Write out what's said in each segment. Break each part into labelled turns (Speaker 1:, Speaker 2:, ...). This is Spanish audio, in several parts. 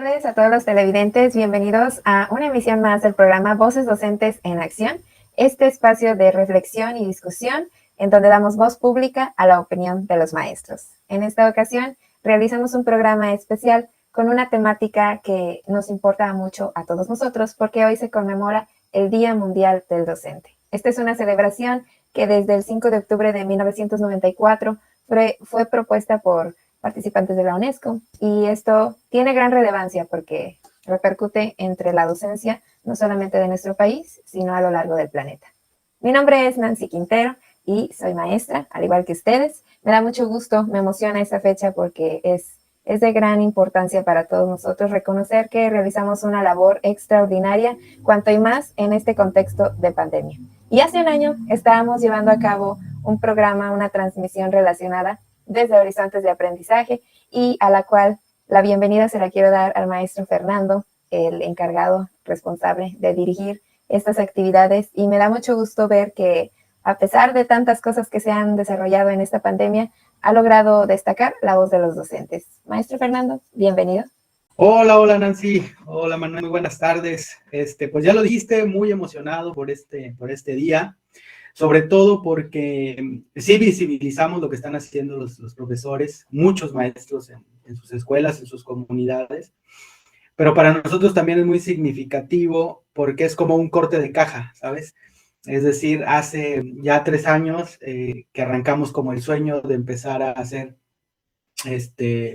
Speaker 1: tardes a todos los televidentes. Bienvenidos a una emisión más del programa Voces Docentes en Acción, este espacio de reflexión y discusión en donde damos voz pública a la opinión de los maestros. En esta ocasión realizamos un programa especial con una temática que nos importa mucho a todos nosotros porque hoy se conmemora el Día Mundial del Docente. Esta es una celebración que desde el 5 de octubre de 1994 fue propuesta por participantes de la UNESCO, y esto tiene gran relevancia porque repercute entre la docencia no solamente de nuestro país, sino a lo largo del planeta. Mi nombre es Nancy Quintero y soy maestra, al igual que ustedes. Me da mucho gusto, me emociona esta fecha porque es de gran importancia para todos nosotros reconocer que realizamos una labor extraordinaria, cuanto y más en este contexto de pandemia. Y hace un año estábamos llevando a cabo un programa, una transmisión relacionada desde Horizontes de Aprendizaje, y a la cual la bienvenida se la quiero dar al maestro Fernando, el encargado responsable de dirigir estas actividades, y me da mucho gusto ver que a pesar de tantas cosas que se han desarrollado en esta pandemia, ha logrado destacar la voz de los docentes. Maestro Fernando, bienvenido.
Speaker 2: Hola Nancy, hola Manuel, muy buenas tardes. Pues ya lo dijiste, muy emocionado por este día, sobre todo porque sí visibilizamos lo que están haciendo los profesores, muchos maestros en sus escuelas, en sus comunidades, pero para nosotros también es muy significativo porque es como un corte de caja, ¿sabes? Es decir, hace ya 3 años que arrancamos como el sueño de empezar a hacer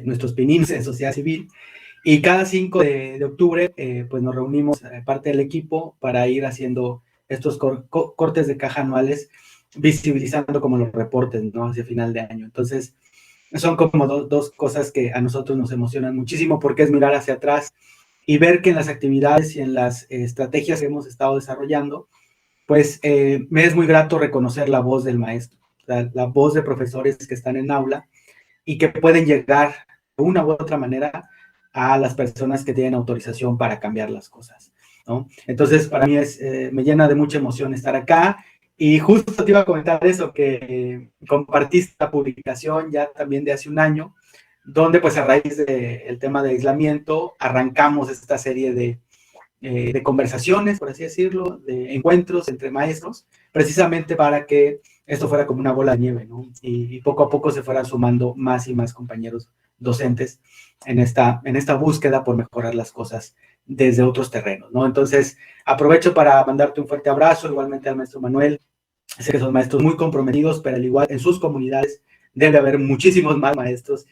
Speaker 2: nuestros pinines en sociedad civil, y cada 5 de octubre pues nos reunimos parte del equipo para ir haciendo estos cortes de caja anuales, visibilizando como los reportes, ¿no? Hacia final de año. Entonces, son como dos cosas que a nosotros nos emocionan muchísimo, porque es mirar hacia atrás y ver que en las actividades y en las estrategias que hemos estado desarrollando, pues me es muy grato reconocer la voz del maestro, la voz de profesores que están en aula y que pueden llegar de una u otra manera a las personas que tienen autorización para cambiar las cosas, ¿no? Entonces, para mí me llena de mucha emoción estar acá, y justo te iba a comentar eso, que compartiste la publicación ya también de hace un año, donde pues a raíz del tema de aislamiento arrancamos esta serie de conversaciones, por así decirlo, de encuentros entre maestros, precisamente para que esto fuera como una bola de nieve, ¿no? Y poco a poco se fueran sumando más y más compañeros docentes en esta búsqueda por mejorar las cosas desde otros terrenos, ¿no? Entonces, aprovecho para mandarte un fuerte abrazo, igualmente al maestro Manuel. Sé que son maestros muy comprometidos, pero al igual en sus comunidades debe haber muchísimos más maestros,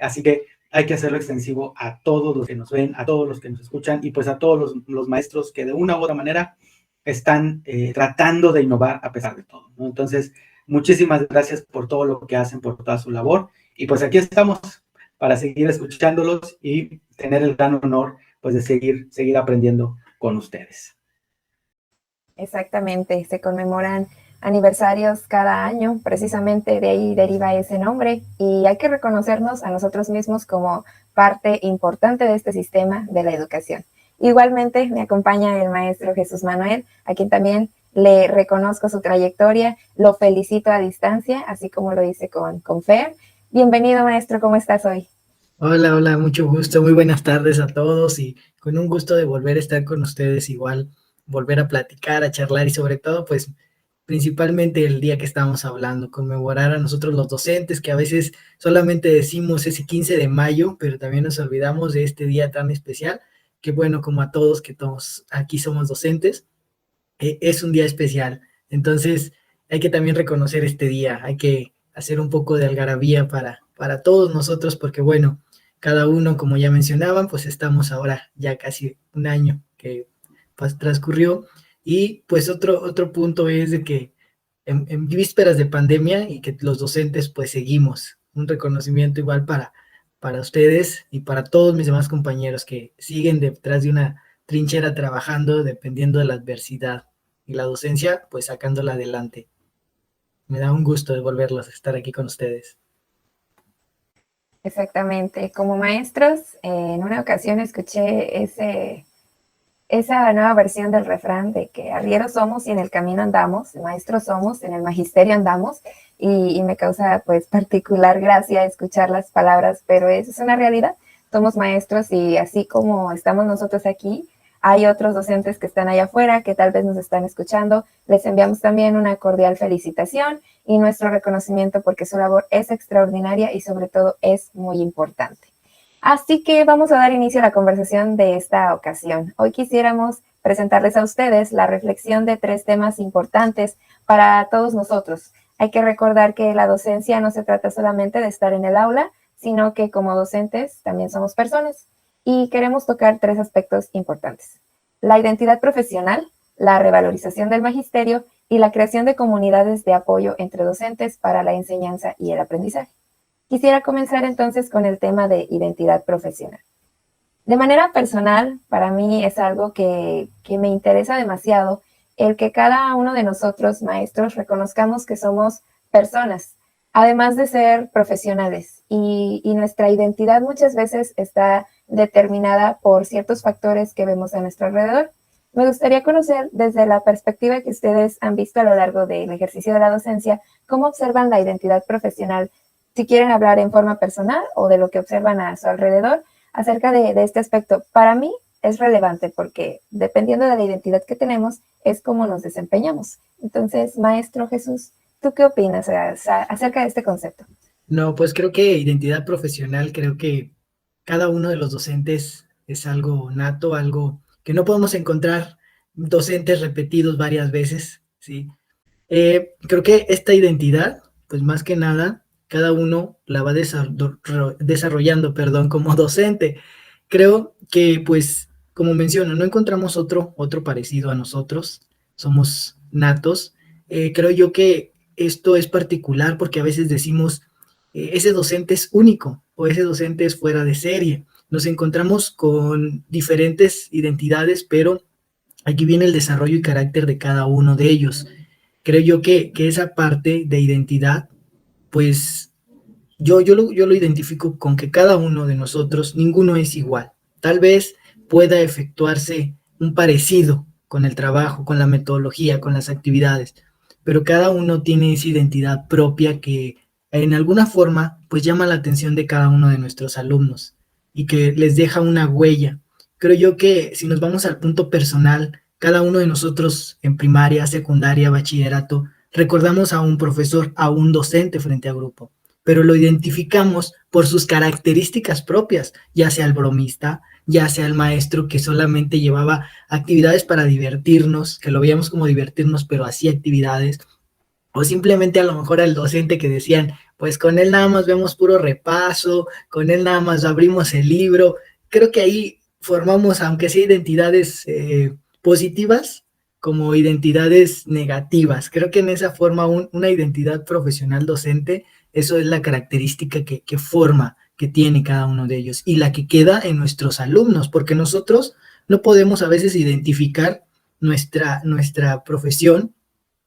Speaker 2: así que hay que hacerlo extensivo a todos los que nos ven, a todos los que nos escuchan, y pues a todos los maestros que de una u otra manera están tratando de innovar a pesar de todo, ¿no? Entonces, muchísimas gracias por todo lo que hacen, por toda su labor, y pues aquí estamos para seguir escuchándolos y tener el gran honor pues de seguir aprendiendo con ustedes.
Speaker 1: Exactamente, se conmemoran aniversarios cada año, precisamente de ahí deriva ese nombre, y hay que reconocernos a nosotros mismos como parte importante de este sistema de la educación. Igualmente me acompaña el maestro Jesús Manuel, a quien también le reconozco su trayectoria, lo felicito a distancia, así como lo hice con Fer. Bienvenido, maestro, ¿cómo estás hoy?
Speaker 3: Hola, mucho gusto, muy buenas tardes a todos, y con un gusto de volver a estar con ustedes, igual volver a platicar, a charlar, y sobre todo pues principalmente el día que estamos hablando, conmemorar a nosotros los docentes, que a veces solamente decimos ese 15 de mayo, pero también nos olvidamos de este día tan especial, que bueno, como a todos que todos aquí somos docentes, es un día especial. Entonces hay que también reconocer este día, hay que hacer un poco de algarabía para todos nosotros, porque bueno, cada uno, como ya mencionaban, pues estamos ahora ya casi un año que pues, transcurrió, y pues otro punto es de que en vísperas de pandemia y que los docentes pues seguimos, un reconocimiento igual para ustedes y para todos mis demás compañeros que siguen detrás de una trinchera trabajando dependiendo de la adversidad, y la docencia pues sacándola adelante. Me da un gusto de volverlos a estar aquí con ustedes.
Speaker 1: Exactamente, como maestros, en una ocasión escuché esa nueva versión del refrán de que arrieros somos y en el camino andamos, maestros somos, en el magisterio andamos, y me causa pues particular gracia escuchar las palabras, pero eso es una realidad. somos maestros y así como estamos nosotros aquí, hay otros docentes que están allá afuera que tal vez nos están escuchando. Les enviamos también una cordial felicitación y nuestro reconocimiento porque su labor es extraordinaria y sobre todo es muy importante. Así que vamos a dar inicio a la conversación de esta ocasión. Hoy quisiéramos presentarles a ustedes la reflexión de 3 temas importantes para todos nosotros. Hay que recordar que la docencia no se trata solamente de estar en el aula, sino que como docentes también somos personas y queremos tocar 3 aspectos importantes: la identidad profesional, la revalorización del magisterio y la creación de comunidades de apoyo entre docentes para la enseñanza y el aprendizaje. Quisiera comenzar entonces con el tema de identidad profesional. De manera personal, para mí es algo que me interesa demasiado el que cada uno de nosotros, maestros, reconozcamos que somos personas, además de ser profesionales. Y nuestra identidad muchas veces está determinada por ciertos factores que vemos a nuestro alrededor. Me gustaría conocer desde la perspectiva que ustedes han visto a lo largo del ejercicio de la docencia, cómo observan la identidad profesional, si quieren hablar en forma personal o de lo que observan a su alrededor acerca de este aspecto. Para mí es relevante porque dependiendo de la identidad que tenemos es cómo nos desempeñamos. Entonces, maestro Jesús, ¿tú qué opinas acerca de este concepto?
Speaker 3: No, pues creo que identidad profesional, creo que cada uno de los docentes es algo nato, algo que no podemos encontrar docentes repetidos varias veces, ¿sí? Creo que esta identidad, pues más que nada, cada uno la va desarrollando, perdón, como docente. Creo que, pues, como menciono, no encontramos otro parecido a nosotros, somos natos. Creo yo que esto es particular porque a veces decimos, ese docente es único o ese docente es fuera de serie. Nos encontramos con diferentes identidades, pero aquí viene el desarrollo y carácter de cada uno de ellos. Creo yo que esa parte de identidad, pues yo lo identifico con que cada uno de nosotros, ninguno es igual. Tal vez pueda efectuarse un parecido con el trabajo, con la metodología, con las actividades, pero cada uno tiene esa identidad propia que en alguna forma pues llama la atención de cada uno de nuestros alumnos y que les deja una huella. Creo yo que si nos vamos al punto personal, cada uno de nosotros en primaria, secundaria, bachillerato, recordamos a un profesor, a un docente frente a grupo, pero lo identificamos por sus características propias, ya sea el bromista, ya sea el maestro que solamente llevaba actividades para divertirnos, que lo veíamos como divertirnos, pero hacía actividades, o simplemente a lo mejor al docente que decían, pues con él nada más vemos puro repaso, con él nada más abrimos el libro. Creo que ahí formamos, aunque sea identidades positivas, como identidades negativas. Creo que en esa forma una identidad profesional docente, eso es la característica que forma, que tiene cada uno de ellos y la que queda en nuestros alumnos, porque nosotros no podemos a veces identificar nuestra profesión,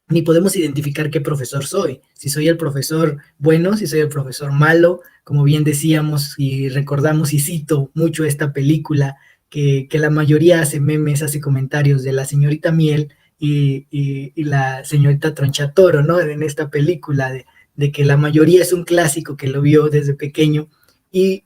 Speaker 3: ni podemos identificar qué profesor soy, si soy el profesor bueno, si soy el profesor malo, como bien decíamos y recordamos y cito mucho esta película, que la mayoría hace memes, hace comentarios de la señorita Miel y la señorita Tronchatoro, ¿no? En esta película de que la mayoría es un clásico que lo vio desde pequeño y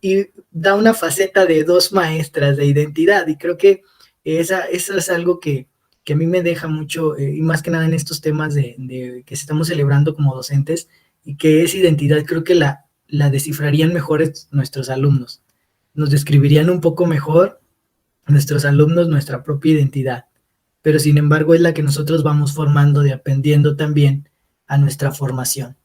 Speaker 3: da una faceta de 2 maestras de identidad y creo que eso es algo que a mí me deja mucho, y más que nada en estos temas de que estamos celebrando como docentes, y que esa identidad creo que la descifrarían mejor nuestros alumnos. Nos describirían un poco mejor nuestros alumnos nuestra propia identidad, pero sin embargo es la que nosotros vamos formando, dependiendo también a nuestra formación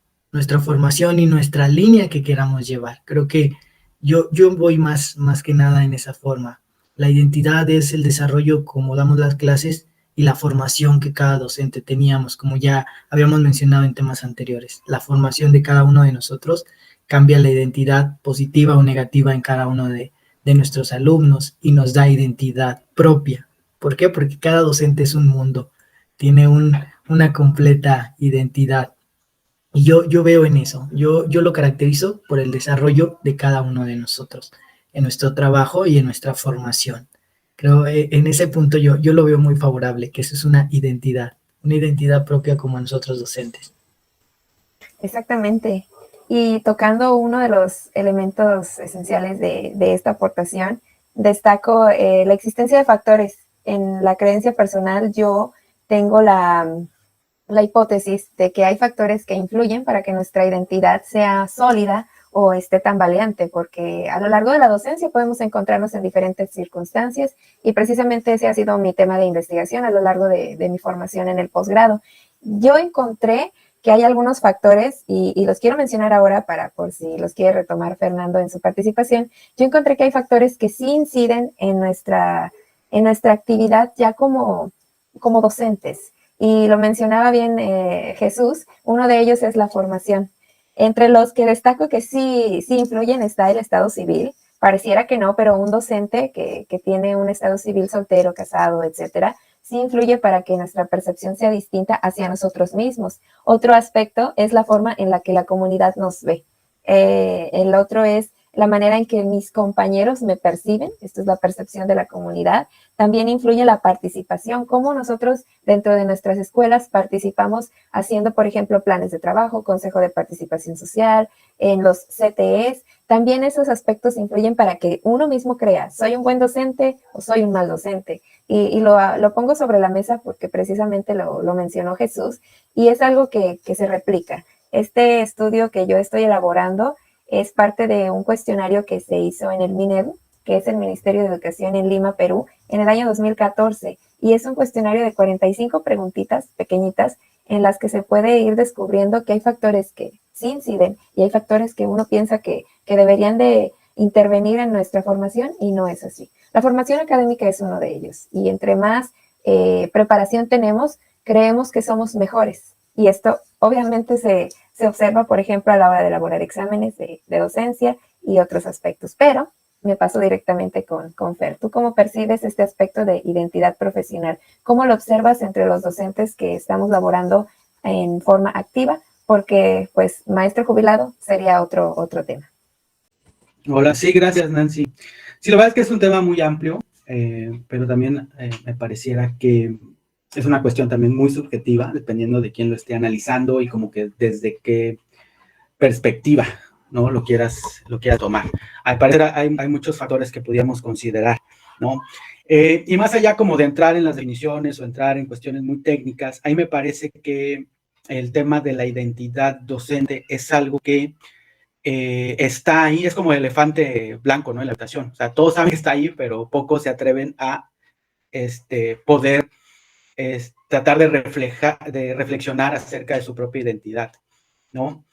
Speaker 3: y nuestra línea que queramos llevar. Creo que yo voy más que nada en esa forma. La identidad es el desarrollo como damos las clases y la formación que cada docente teníamos, como ya habíamos mencionado en temas anteriores. La formación de cada uno de nosotros cambia la identidad positiva o negativa en cada uno de nuestros alumnos y nos da identidad propia. ¿Por qué? Porque cada docente es un mundo, tiene una completa identidad. Y yo veo en eso, yo lo caracterizo por el desarrollo de cada uno de nosotros, en nuestro trabajo y en nuestra formación. Creo en ese punto yo lo veo muy favorable, que eso es una identidad propia como nosotros docentes.
Speaker 1: Exactamente. Y tocando uno de los elementos esenciales de esta aportación, destaco la existencia de factores. En la creencia personal yo tengo la hipótesis de que hay factores que influyen para que nuestra identidad sea sólida o esté tambaleante, porque a lo largo de la docencia podemos encontrarnos en diferentes circunstancias y precisamente ese ha sido mi tema de investigación a lo largo de mi formación en el posgrado. Yo encontré que hay algunos factores y los quiero mencionar ahora por si los quiere retomar Fernando en su participación. Yo encontré que hay factores que sí inciden en nuestra actividad ya como docentes. Y lo mencionaba bien Jesús, uno de ellos es la formación. Entre los que destaco que sí influyen está el estado civil. Pareciera que no, pero un docente que tiene un estado civil soltero, casado, etcétera, sí influye para que nuestra percepción sea distinta hacia nosotros mismos. Otro aspecto es la forma en la que la comunidad nos ve. El otro es la manera en que mis compañeros me perciben, esto es la percepción de la comunidad. También influye la participación, cómo nosotros dentro de nuestras escuelas participamos haciendo, por ejemplo, planes de trabajo, consejo de participación social, en los CTEs. También esos aspectos influyen para que uno mismo crea, ¿soy un buen docente o soy un mal docente? Y lo pongo sobre la mesa porque precisamente lo mencionó Jesús y es algo que se replica. Este estudio que yo estoy elaborando es parte de un cuestionario que se hizo en el MINEDU, que es el Ministerio de Educación en Lima, Perú, en el año 2014. Y es un cuestionario de 45 preguntitas pequeñitas en las que se puede ir descubriendo que hay factores que sí inciden y hay factores que uno piensa que deberían de intervenir en nuestra formación y no es así. La formación académica es uno de ellos y entre más preparación tenemos, creemos que somos mejores. Y esto obviamente se observa, por ejemplo, a la hora de elaborar exámenes de docencia y otros aspectos. Pero me paso directamente con Fer. ¿Tú cómo percibes este aspecto de identidad profesional? ¿Cómo lo observas entre los docentes que estamos laborando en forma activa? Porque, pues, maestro jubilado sería otro tema.
Speaker 2: Hola, sí, gracias, Nancy. Sí, la verdad es que es un tema muy amplio, pero también me pareciera que es una cuestión también muy subjetiva, dependiendo de quién lo esté analizando y como que desde qué perspectiva, ¿no? Lo quieras tomar. Al parecer hay muchos factores que podríamos considerar, ¿no? Y más allá como de entrar en las definiciones o entrar en cuestiones muy técnicas, ahí me parece que el tema de la identidad docente es algo que está ahí, es como el elefante blanco, ¿no? En la habitación. O sea, todos saben que está ahí, pero pocos se atreven a poder tratar de reflexionar acerca de su propia identidad, ¿no?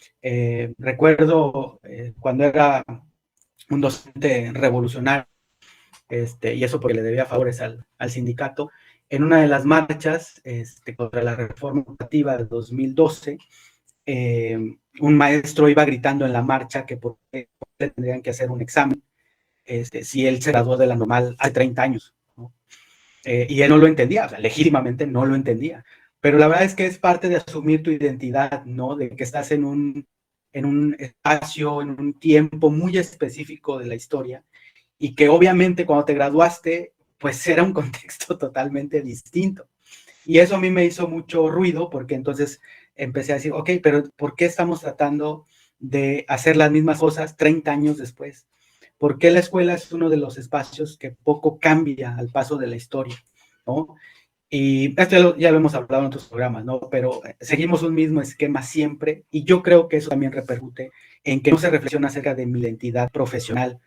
Speaker 2: Recuerdo cuando era un docente revolucionario, y eso porque le debía favores al sindicato, en una de las marchas contra la reforma educativa de 2012, un maestro iba gritando en la marcha que por qué tendrían que hacer un examen si él se graduó de la normal hace 30 años, ¿no? Y él no lo entendía, o sea, legítimamente no lo entendía. Pero la verdad es que es parte de asumir tu identidad, ¿no? De que estás en un espacio, en un tiempo muy específico de la historia y que obviamente cuando te graduaste, pues era un contexto totalmente distinto. Y eso a mí me hizo mucho ruido porque entonces empecé a decir, ok, pero ¿por qué estamos tratando de hacer las mismas cosas 30 años después? ¿Por qué la escuela es uno de los espacios que poco cambia al paso de la historia, ¿no? Y esto ya lo hemos hablado en otros programas, ¿no? Pero seguimos un mismo esquema siempre y yo creo que eso también repercute en que no se reflexiona acerca de mi identidad profesional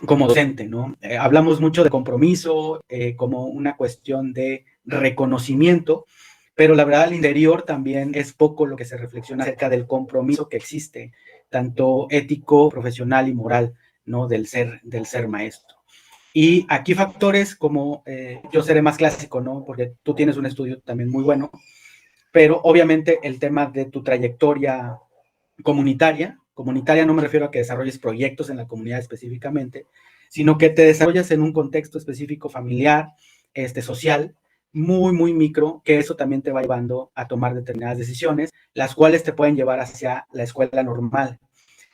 Speaker 2: como docente, ¿no? Hablamos mucho de compromiso como una cuestión de reconocimiento, pero la verdad al interior también es poco lo que se reflexiona acerca del compromiso que existe, tanto ético, profesional y moral, ¿no? Del ser maestro. Y aquí factores como, yo seré más clásico, ¿no? Porque tú tienes un estudio también muy bueno, pero obviamente el tema de tu trayectoria comunitaria no me refiero a que desarrolles proyectos en la comunidad específicamente, sino que te desarrollas en un contexto específico familiar, social, muy, muy micro, que eso también te va llevando a tomar determinadas decisiones, las cuales te pueden llevar hacia la escuela normal.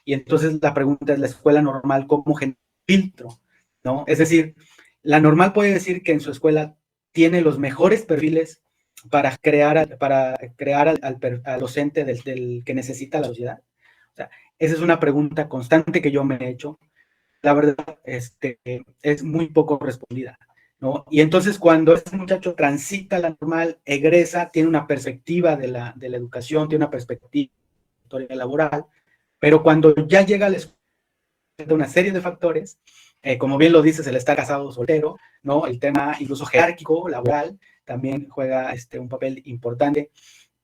Speaker 2: Y entonces la pregunta es, ¿la escuela normal cómo genera filtro? ¿No? Es decir, la normal puede decir que en su escuela tiene los mejores perfiles para crear al docente del que necesita la sociedad. O sea, esa es una pregunta constante que yo me he hecho. La verdad, es muy poco respondida, ¿no? Y entonces cuando este muchacho transita la normal, egresa, tiene una perspectiva de la educación, tiene una perspectiva laboral, pero cuando ya llega a la escuela, una serie de factores, como bien lo dices, el estar casado o soltero, ¿no? El tema incluso jerárquico, laboral, también juega un papel importante,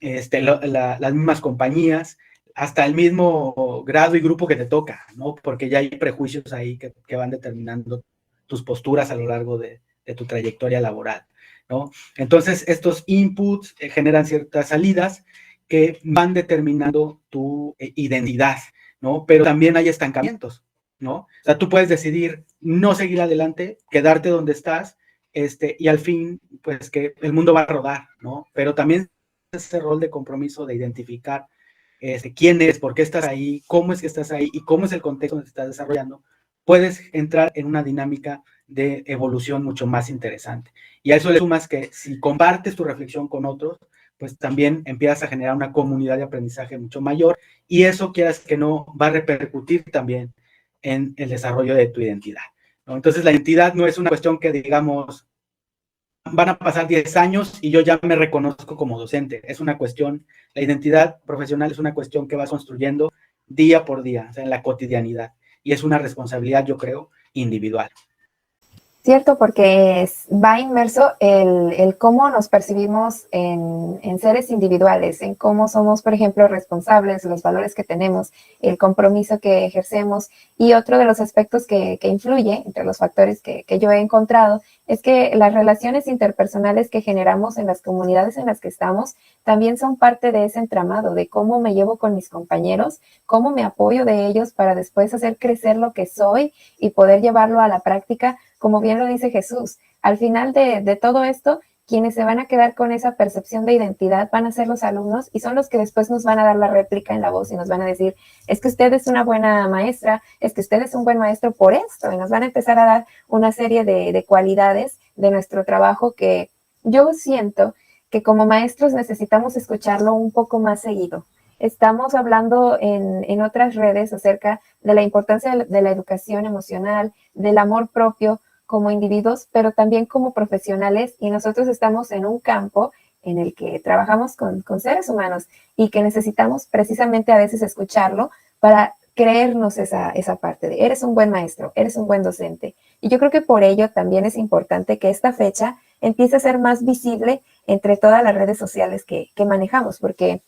Speaker 2: las mismas compañías, hasta el mismo grado y grupo que te toca, ¿no? Porque ya hay prejuicios ahí que van determinando tus posturas a lo largo de tu trayectoria laboral, ¿no? Entonces, estos inputs generan ciertas salidas que van determinando tu identidad, ¿no? Pero también hay estancamientos, ¿no? O sea, tú puedes decidir no seguir adelante, quedarte donde estás, y al fin, pues que el mundo va a rodar, ¿no? Pero también ese rol de compromiso de identificar quién eres, por qué estás ahí, cómo es que estás ahí y cómo es el contexto donde te estás desarrollando, puedes entrar en una dinámica de evolución mucho más interesante. Y a eso le sumas que si compartes tu reflexión con otros, pues también empiezas a generar una comunidad de aprendizaje mucho mayor y eso, quieras que no, va a repercutir también en el desarrollo de tu identidad, ¿no? Entonces la identidad no es una cuestión que digamos van a pasar 10 años y yo ya me reconozco como docente. Es una cuestión, la identidad profesional es una cuestión que vas construyendo día por día, o sea, en la cotidianidad. Y es una responsabilidad, yo creo, individual.
Speaker 1: Cierto, porque va inmerso el cómo nos percibimos en seres individuales, en cómo somos, por ejemplo, responsables, los valores que tenemos, el compromiso que ejercemos. Y otro de los aspectos que influye, entre los factores que yo he encontrado, es que las relaciones interpersonales que generamos en las comunidades en las que estamos también son parte de ese entramado, de cómo me llevo con mis compañeros, cómo me apoyo de ellos para después hacer crecer lo que soy y poder llevarlo a la práctica. Como bien lo dice Jesús, al final de todo esto, quienes se van a quedar con esa percepción de identidad van a ser los alumnos y son los que después nos van a dar la réplica en la voz y nos van a decir, es que usted es una buena maestra, es que usted es un buen maestro por esto, y nos van a empezar a dar una serie de cualidades de nuestro trabajo que yo siento que como maestros necesitamos escucharlo un poco más seguido. Estamos hablando en otras redes acerca de la importancia de la educación emocional, del amor propio, como individuos, pero también como profesionales, y nosotros estamos en un campo en el que trabajamos con seres humanos y que necesitamos precisamente a veces escucharlo para creernos esa parte de eres un buen maestro, eres un buen docente. Y yo creo que por ello también es importante que esta fecha empiece a ser más visible entre todas las redes sociales que manejamos, porque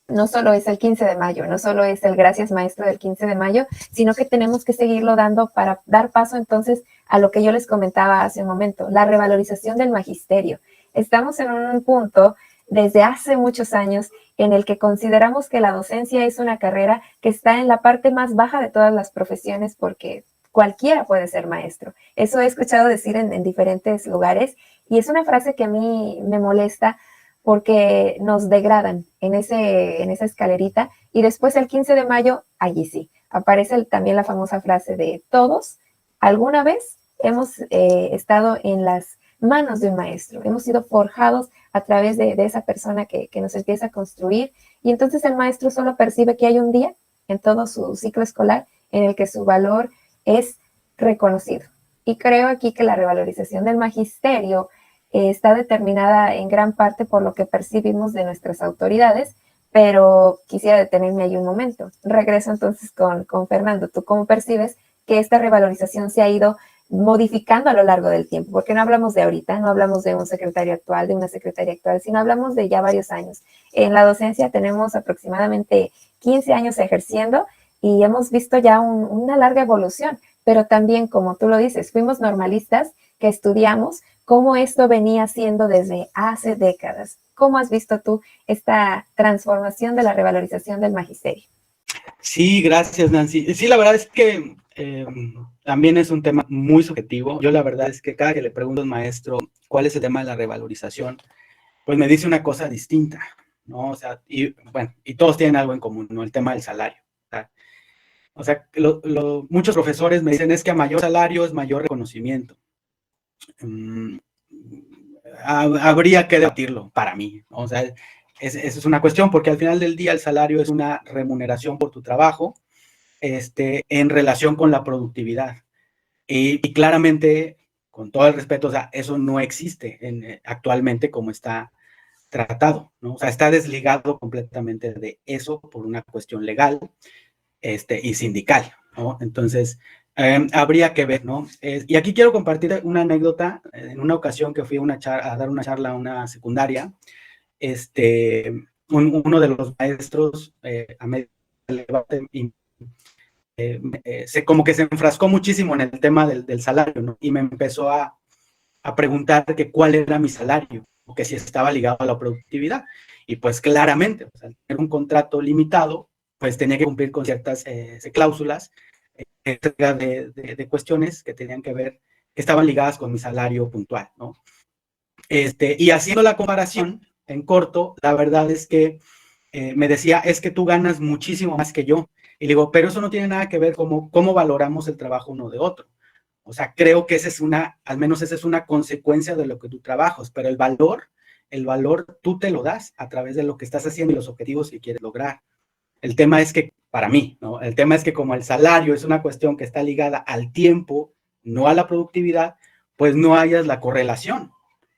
Speaker 1: no solo es el 15 de mayo, no solo es el gracias maestro del 15 de mayo, sino que tenemos que seguirlo dando para dar paso entonces a lo que yo les comentaba hace un momento, la revalorización del magisterio. Estamos en un punto desde hace muchos años en el que consideramos que la docencia es una carrera que está en la parte más baja de todas las profesiones porque cualquiera puede ser maestro. Eso he escuchado decir en diferentes lugares y es una frase que a mí me molesta porque nos degradan en esa escalerita y después el 15 de mayo, allí sí, aparece también la famosa frase de todos alguna vez hemos estado en las manos de un maestro, hemos sido forjados a través de esa persona que nos empieza a construir y entonces el maestro solo percibe que hay un día en todo su ciclo escolar en el que su valor es reconocido. Y creo aquí que la revalorización del magisterio está determinada en gran parte por lo que percibimos de nuestras autoridades, pero quisiera detenerme ahí un momento. Regreso entonces con Fernando. ¿Tú cómo percibes que esta revalorización se ha ido modificando a lo largo del tiempo? Porque no hablamos de ahorita, no hablamos de un secretario actual, de una secretaria actual, sino hablamos de ya varios años. En la docencia tenemos aproximadamente 15 años ejerciendo y hemos visto ya una larga evolución, pero también, como tú lo dices, fuimos normalistas que estudiamos cómo esto venía siendo desde hace décadas. ¿Cómo has visto tú esta transformación de la revalorización del magisterio?
Speaker 2: Sí, gracias, Nancy. Sí, la verdad es que también es un tema muy subjetivo. Yo la verdad es que cada que le pregunto a un maestro cuál es el tema de la revalorización, pues me dice una cosa distinta, ¿no? O sea, y bueno, y todos tienen algo en común, ¿no? El tema del salario. O sea, muchos profesores me dicen es que a mayor salario es mayor reconocimiento. Habría que debatirlo para mí, ¿no? O sea, esa es una cuestión, porque al final del día el salario es una remuneración por tu trabajo, en relación con la productividad. Y claramente, con todo el respeto, o sea, eso no existe actualmente como está tratado, ¿no? O sea, está desligado completamente de eso por una cuestión legal, y sindical, ¿no? Entonces, habría que ver, ¿no? Y aquí quiero compartir una anécdota. En una ocasión que fui a dar una charla a una secundaria, uno de los maestros, a medio debate, como que se enfrascó muchísimo en el tema del salario, ¿no? Y me empezó a preguntar que cuál era mi salario, o que si estaba ligado a la productividad. Y pues claramente, o sea, era un contrato limitado, pues tenía que cumplir con ciertas cláusulas, de cuestiones que tenían que ver, que estaban ligadas con mi salario puntual, ¿no? Y haciendo la comparación en corto, la verdad es que me decía, es que tú ganas muchísimo más que yo. Y le digo, pero eso no tiene nada que ver con cómo valoramos el trabajo uno de otro. O sea, creo que al menos esa es una consecuencia de lo que tú trabajas, pero el valor tú te lo das a través de lo que estás haciendo y los objetivos que quieres lograr. El tema es que, para mí, ¿no? El tema es que como el salario es una cuestión que está ligada al tiempo, no a la productividad, pues no hayas la correlación.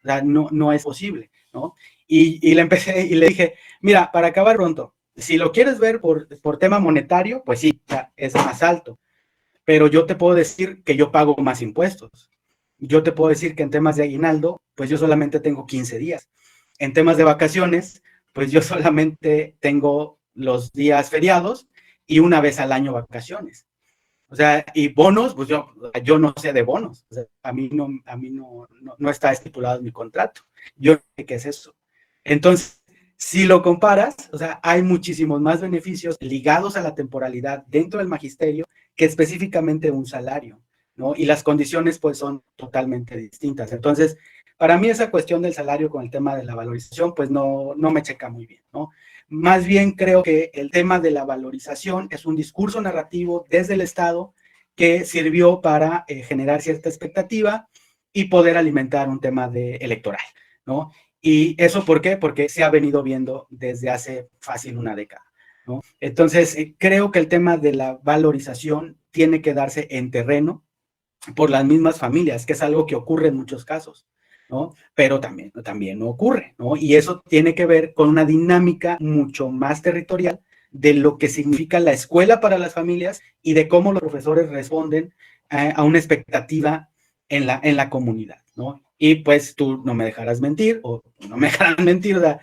Speaker 2: O sea, no es posible, ¿no? Y le empecé y le dije, mira, para acabar pronto, si lo quieres ver por tema monetario, pues sí, es más alto. Pero yo te puedo decir que yo pago más impuestos. Yo te puedo decir que en temas de aguinaldo, pues yo solamente tengo 15 días. En temas de vacaciones, pues yo solamente tengo los días feriados y una vez al año vacaciones. O sea, y bonos, pues yo no sé de bonos. O sea, a mí no está estipulado en mi contrato. Yo no sé qué es eso. Entonces, si lo comparas, o sea, hay muchísimos más beneficios ligados a la temporalidad dentro del magisterio que específicamente un salario, ¿no? Y las condiciones, pues, son totalmente distintas. Entonces, para mí esa cuestión del salario con el tema de la valorización, pues, no me checa muy bien, ¿no? Más bien creo que el tema de la valorización es un discurso narrativo desde el Estado que sirvió para generar cierta expectativa y poder alimentar un tema electoral, ¿no? ¿Y eso por qué? Porque se ha venido viendo desde hace fácil una década, ¿no? Entonces, creo que el tema de la valorización tiene que darse en terreno por las mismas familias, que es algo que ocurre en muchos casos, ¿no? Pero también no ocurre, ¿no? Y eso tiene que ver con una dinámica mucho más territorial de lo que significa la escuela para las familias y de cómo los profesores responden a una expectativa en la comunidad, ¿no? Y pues tú no me dejarás mentir, o no me dejarán mentir, ¿verdad?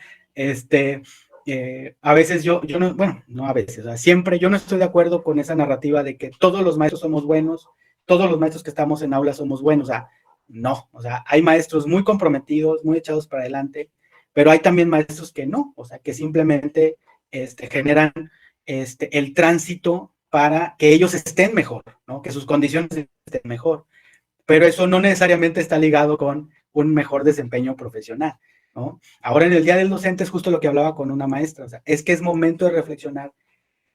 Speaker 2: A veces yo no, bueno, no a veces, ¿verdad? Siempre yo no estoy de acuerdo con esa narrativa de que todos los maestros somos buenos, todos los maestros que estamos en aula somos buenos. O sea, no, o sea, hay maestros muy comprometidos, muy echados para adelante, pero hay también maestros que no, o sea, que simplemente generan el tránsito para que ellos estén mejor, ¿no? Que sus condiciones estén mejor, pero eso no necesariamente está ligado con un mejor desempeño profesional, ¿no? Ahora en el Día del Docente es justo lo que hablaba con una maestra, o sea, es que es momento de reflexionar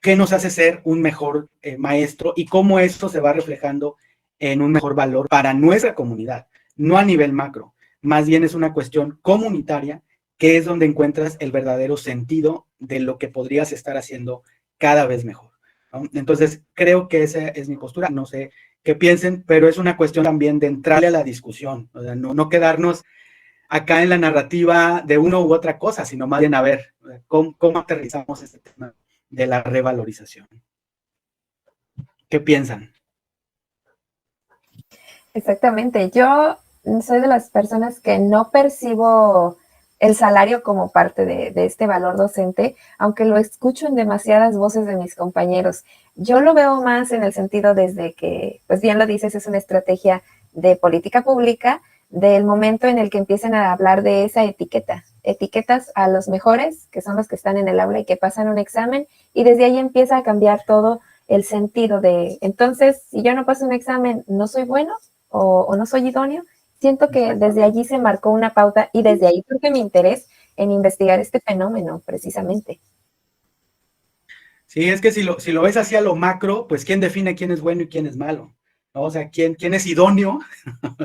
Speaker 2: qué nos hace ser un mejor maestro y cómo esto se va reflejando en un mejor valor para nuestra comunidad, no a nivel macro, más bien es una cuestión comunitaria que es donde encuentras el verdadero sentido de lo que podrías estar haciendo cada vez mejor, ¿no? Entonces, creo que esa es mi postura, no sé qué piensen, pero es una cuestión también de entrarle a la discusión, o sea, no quedarnos acá en la narrativa de una u otra cosa, sino más bien a ver cómo aterrizamos este tema de la revalorización. ¿Qué piensan?
Speaker 1: Exactamente. Yo soy de las personas que no percibo el salario como parte de este valor docente, aunque lo escucho en demasiadas voces de mis compañeros. Yo lo veo más en el sentido desde que, pues bien lo dices, es una estrategia de política pública, del momento en el que empiecen a hablar de esa etiqueta. Etiquetas a los mejores, que son los que están en el aula y que pasan un examen, y desde ahí empieza a cambiar todo el sentido de, entonces, si yo no paso un examen, ¿no soy bueno o no soy idóneo? Siento que desde allí se marcó una pauta y desde ahí surge mi interés en investigar este fenómeno, precisamente.
Speaker 2: Sí, es que si lo ves hacia lo macro, pues quién define quién es bueno y quién es malo, ¿no? O sea, ¿quién es idóneo?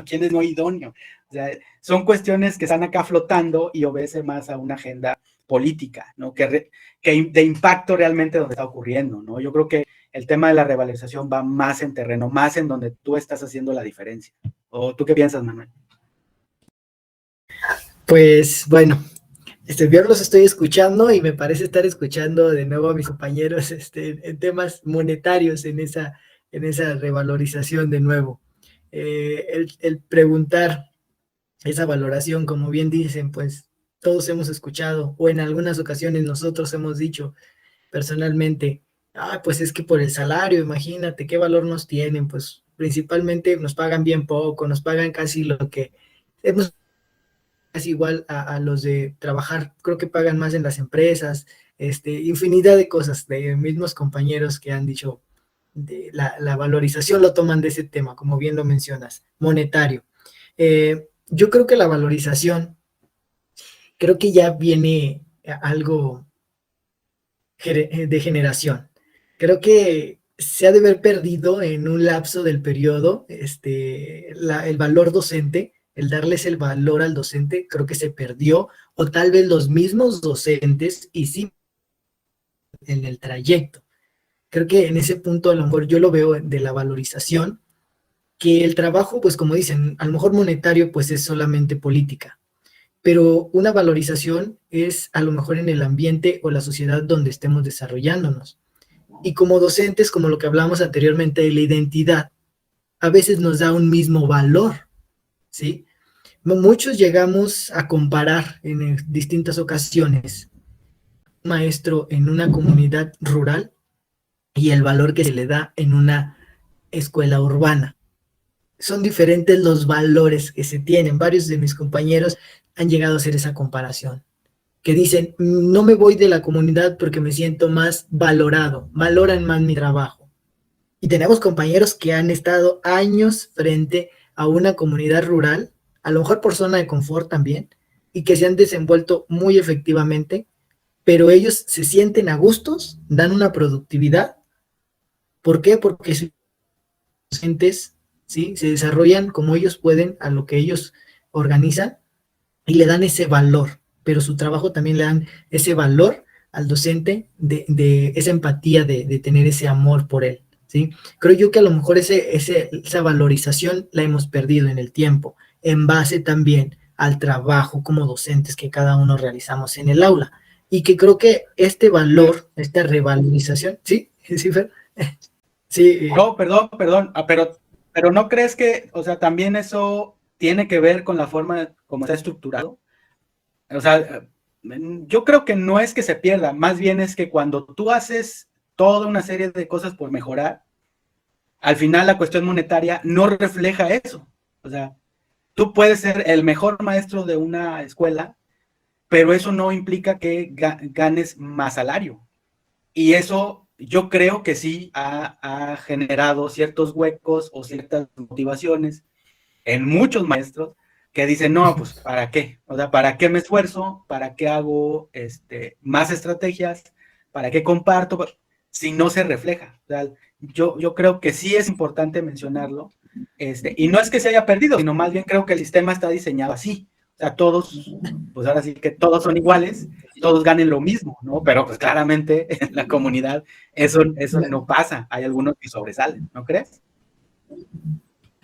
Speaker 2: ¿Quién es no idóneo? O sea, son cuestiones que están acá flotando y obedecen más a una agenda política, ¿no? Que de impacto realmente donde está ocurriendo, ¿no? Yo creo que el tema de la revalorización va más en terreno, más en donde tú estás haciendo la diferencia. ¿O tú qué piensas, Manuel?
Speaker 3: Pues bueno, yo los estoy escuchando y me parece estar escuchando de nuevo a mis compañeros en temas monetarios, en esa revalorización de nuevo. El preguntar esa valoración, como bien dicen, pues todos hemos escuchado, o en algunas ocasiones nosotros hemos dicho personalmente, pues es que por el salario, imagínate qué valor nos tienen, pues principalmente nos pagan bien poco, nos pagan casi lo que hemos, casi igual a los de trabajar, creo que pagan más en las empresas, infinidad de cosas, de mismos compañeros que han dicho, de la valorización lo toman de ese tema, como bien lo mencionas, monetario. Yo creo que la valorización, creo que ya viene algo de generación. Creo que se ha de haber perdido en un lapso del periodo el valor docente, el darles el valor al docente, creo que se perdió, o tal vez los mismos docentes y sí en el trayecto. Creo que en ese punto a lo mejor yo lo veo de la valorización, que el trabajo, pues como dicen, a lo mejor monetario, pues es solamente política, pero una valorización es a lo mejor en el ambiente o la sociedad donde estemos desarrollándonos. Y como docentes, como lo que hablamos anteriormente de la identidad, a veces nos da un mismo valor, ¿sí? Muchos llegamos a comparar en distintas ocasiones un maestro en una comunidad rural y el valor que se le da en una escuela urbana. Son diferentes los valores que se tienen. Varios de mis compañeros han llegado a hacer esa comparación, que dicen, no me voy de la comunidad porque me siento más valorado, valoran más mi trabajo. Y tenemos compañeros que han estado años frente a una comunidad rural, a lo mejor por zona de confort también, y que se han desenvuelto muy efectivamente, pero ellos se sienten a gustos, dan una productividad. ¿Por qué? Porque sus docentes, ¿sí?, se desarrollan como ellos pueden, a lo que ellos organizan, y le dan ese valor, pero su trabajo también le dan ese valor al docente de esa empatía, de tener ese amor por él, ¿sí? Creo yo que a lo mejor esa valorización la hemos perdido en el tiempo, en base también al trabajo como docentes que cada uno realizamos en el aula, y que creo que este valor, esta revalorización, ¿sí? ¿Sí, Fer? Sí.
Speaker 2: No, perdón, pero ¿no crees que, o sea, también eso tiene que ver con la forma como está estructurado? O sea, yo creo que no es que se pierda, más bien es que cuando tú haces toda una serie de cosas por mejorar, al final la cuestión monetaria no refleja eso. O sea, tú puedes ser el mejor maestro de una escuela, pero eso no implica que ganes más salario. Y eso yo creo que sí ha generado ciertos huecos o ciertas motivaciones en muchos maestros que dicen, no, pues, ¿para qué? O sea, ¿para qué me esfuerzo? ¿Para qué hago más estrategias? ¿Para qué comparto? Si no se refleja. O sea, yo creo que sí es importante mencionarlo. Y no es que se haya perdido, sino más bien creo que el sistema está diseñado así. O sea, todos, pues ahora sí que todos son iguales, todos ganen lo mismo, ¿no? Pero pues claramente en la comunidad eso no pasa. Hay algunos que sobresalen, ¿no crees?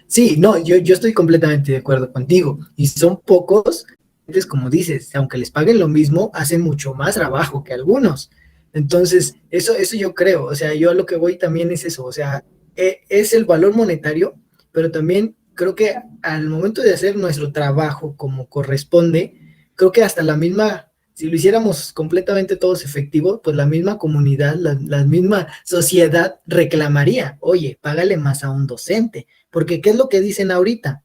Speaker 3: Sí, no, yo estoy completamente de acuerdo contigo. Y son pocos, como dices, aunque les paguen lo mismo, hacen mucho más trabajo que algunos. Entonces, eso yo creo, o sea, yo a lo que voy también es eso, o sea, es el valor monetario, pero también creo que al momento de hacer nuestro trabajo como corresponde, creo que hasta la misma, si lo hiciéramos completamente todos efectivos, pues la misma comunidad, la misma sociedad reclamaría, oye, págale más a un docente. Porque, ¿qué es lo que dicen ahorita?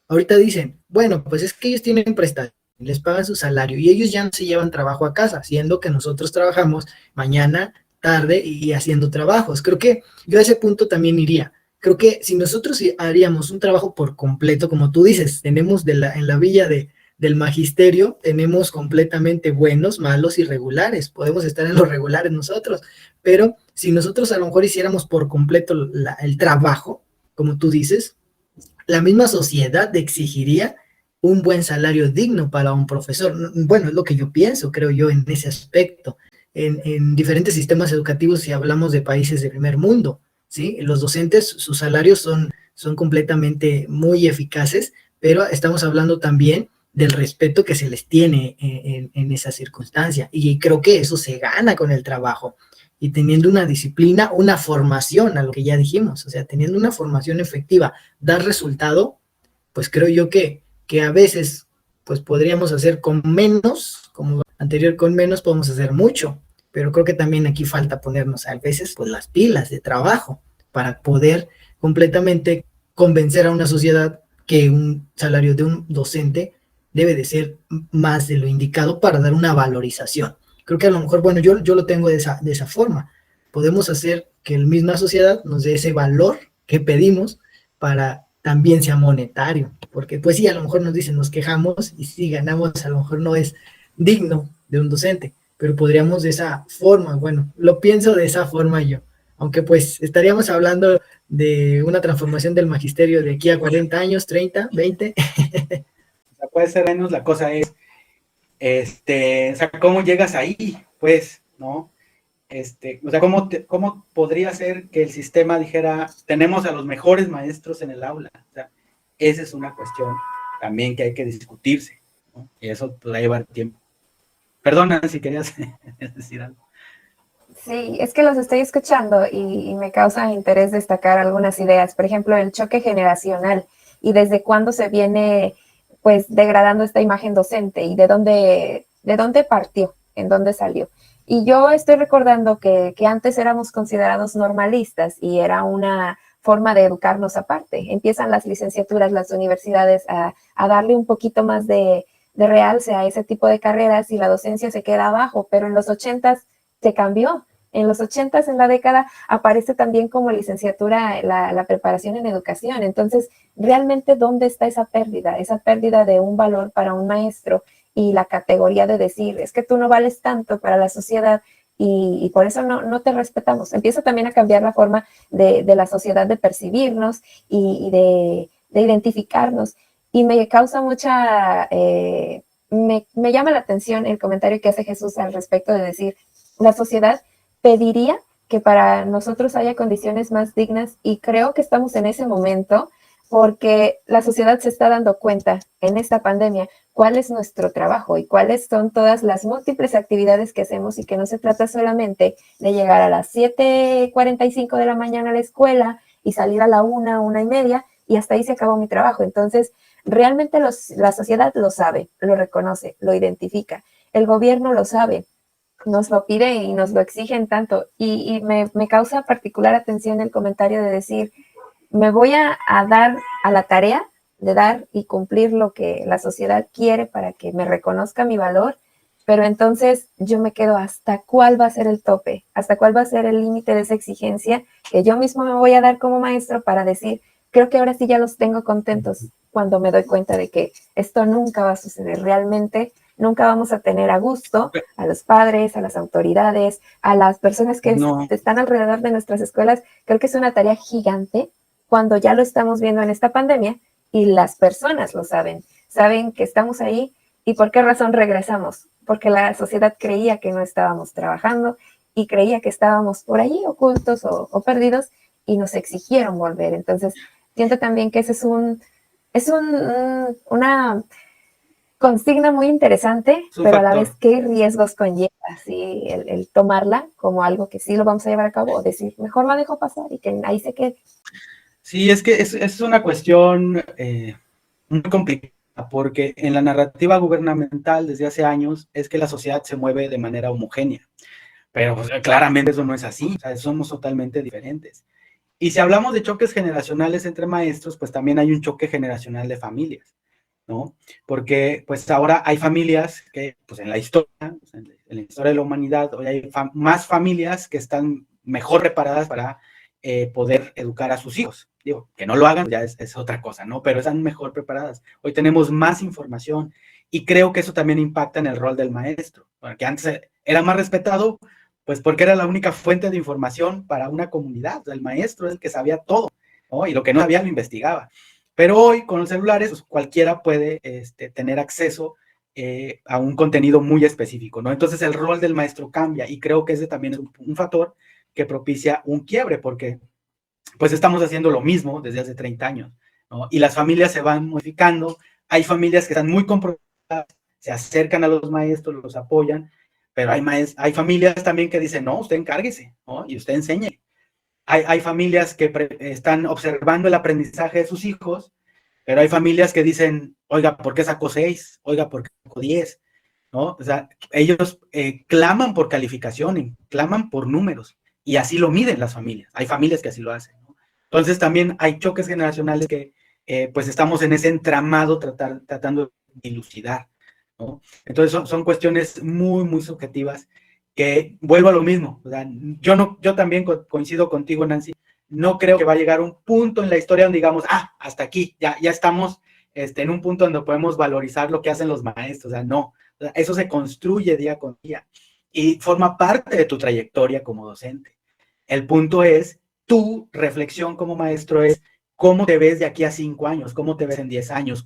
Speaker 3: Ahorita dicen, bueno, pues es que ellos tienen prestación, les pagan su salario y ellos ya no se llevan trabajo a casa, siendo que nosotros trabajamos mañana, tarde y haciendo trabajos. Creo que yo a ese punto también iría. Creo que si nosotros haríamos un trabajo por completo, como tú dices, tenemos en la villa del magisterio, tenemos completamente buenos, malos y regulares. Podemos estar en los regulares nosotros, pero si nosotros a lo mejor hiciéramos por completo el trabajo, como tú dices, la misma sociedad exigiría un buen salario digno para un profesor. Bueno, es lo que yo pienso, creo yo, en ese aspecto. En diferentes sistemas educativos, si hablamos de países de primer mundo, ¿sí? Los docentes, sus salarios son completamente muy eficaces, pero estamos hablando también del respeto que se les tiene en esa circunstancia. Y creo que eso se gana con el trabajo y teniendo una disciplina, una formación, a lo que ya dijimos, o sea, teniendo una formación efectiva, dar resultado, pues creo yo que a veces pues podríamos hacer con menos, como anterior con menos podemos hacer mucho, pero creo que también aquí falta ponernos a veces pues las pilas de trabajo para poder completamente convencer a una sociedad que un salario de un docente debe de ser más de lo indicado para dar una valorización. Creo que a lo mejor, bueno, yo lo tengo de esa forma. Podemos hacer que la misma sociedad nos dé ese valor que pedimos para también sea monetario, porque pues sí, a lo mejor nos dicen, nos quejamos y si ganamos a lo mejor no es digno de un docente, pero podríamos de esa forma, bueno, lo pienso de esa forma yo, aunque pues estaríamos hablando de una transformación del magisterio de aquí a 40 años, 30, 20.
Speaker 2: O sea, puede ser menos, la cosa es, o sea, ¿cómo llegas ahí? Pues, ¿no? O sea, ¿cómo podría ser que el sistema dijera, tenemos a los mejores maestros en el aula? O sea, esa es una cuestión también que hay que discutirse, ¿no? Y eso pues, va a llevar tiempo. Perdona si querías decir algo.
Speaker 1: Sí, es que los estoy escuchando y me causa interés destacar algunas ideas. Por ejemplo, el choque generacional y desde cuándo se viene pues degradando esta imagen docente y de dónde partió, en dónde salió. Y yo estoy recordando que antes éramos considerados normalistas y era una forma de educarnos aparte. Empiezan las licenciaturas, las universidades a darle un poquito más de realce a ese tipo de carreras y la docencia se queda abajo, pero en los 80s se cambió. En los 80s, en la década, aparece también como licenciatura la preparación en educación. Entonces, realmente, ¿dónde está esa pérdida? Esa pérdida de un valor para un maestro y la categoría de decir, es que tú no vales tanto para la sociedad y por eso no te respetamos. Empieza también a cambiar la forma de la sociedad de percibirnos y de identificarnos. Y me causa mucha, me llama la atención el comentario que hace Jesús al respecto de decir, la sociedad pediría que para nosotros haya condiciones más dignas y creo que estamos en ese momento porque la sociedad se está dando cuenta en esta pandemia cuál es nuestro trabajo y cuáles son todas las múltiples actividades que hacemos y que no se trata solamente de llegar a las 7:45 de la mañana a la escuela y salir a la 1:30 y hasta ahí se acabó mi trabajo. Entonces, realmente la sociedad lo sabe, lo reconoce, lo identifica. El gobierno lo sabe, nos lo pide y nos lo exigen tanto. Y me causa particular atención el comentario de decir, me voy a dar a la tarea de dar y cumplir lo que la sociedad quiere para que me reconozca mi valor, pero entonces yo me quedo hasta cuál va a ser el tope, hasta cuál va a ser el límite de esa exigencia que yo mismo me voy a dar como maestro para decir, creo que ahora sí ya los tengo contentos cuando me doy cuenta de que esto nunca va a suceder realmente. Nunca vamos a tener a gusto a los padres, a las autoridades, a las personas que están alrededor de nuestras escuelas. Creo que es una tarea gigante cuando ya lo estamos viendo en esta pandemia y las personas lo saben. Saben que estamos ahí y por qué razón regresamos. Porque la sociedad creía que no estábamos trabajando y creía que estábamos por ahí ocultos o perdidos y nos exigieron volver. Entonces, siento también que ese es una consigna muy interesante, pero a la vez qué riesgos conlleva, ¿sí? El tomarla como algo que sí lo vamos a llevar a cabo o decir, mejor la dejo pasar y que ahí se quede.
Speaker 2: Sí, es que es una cuestión muy complicada, porque en la narrativa gubernamental desde hace años es que la sociedad se mueve de manera homogénea, pero o sea, claramente eso no es así, o sea, somos totalmente diferentes. Y si hablamos de choques generacionales entre maestros, pues también hay un choque generacional de familias, ¿no? Porque pues ahora hay familias que, pues en la historia, pues, en la historia de la humanidad, hoy hay más familias que están mejor preparadas para poder educar a sus hijos. Digo, que no lo hagan ya es otra cosa, ¿no? Pero están mejor preparadas. Hoy tenemos más información y creo que eso también impacta en el rol del maestro, porque antes era más respetado, pues porque era la única fuente de información para una comunidad. El maestro es el que sabía todo. ¿no? Y lo que no sabía lo investigaba. Pero hoy con los celulares pues, cualquiera puede tener acceso a un contenido muy específico, ¿no? Entonces el rol del maestro cambia y creo que ese también es un factor que propicia un quiebre porque pues estamos haciendo lo mismo desde hace 30 años, ¿no? Y las familias se van modificando, hay familias que están muy comprometidas, se acercan a los maestros, los apoyan, pero hay familias también que dicen, no, usted encárguese, ¿no? Y usted enseñe. Hay familias que están observando el aprendizaje de sus hijos, pero hay familias que dicen, oiga, ¿por qué sacó 6? Oiga, ¿por qué sacó 10? ¿No? O sea, ellos claman por calificación, claman por números, y así lo miden las familias. Hay familias que así lo hacen, ¿no? Entonces también hay choques generacionales que pues estamos en ese entramado tratando de dilucidar, ¿no? Entonces son cuestiones muy, muy subjetivas que vuelvo a lo mismo. O sea, yo también coincido contigo, Nancy. No creo que va a llegar un punto en la historia donde digamos, hasta aquí, ya estamos en un punto donde podemos valorizar lo que hacen los maestros. O sea, no, o sea, eso se construye día con día y forma parte de tu trayectoria como docente. El punto es, tu reflexión como maestro es cómo te ves de aquí a 5 años, cómo te ves en 10 años,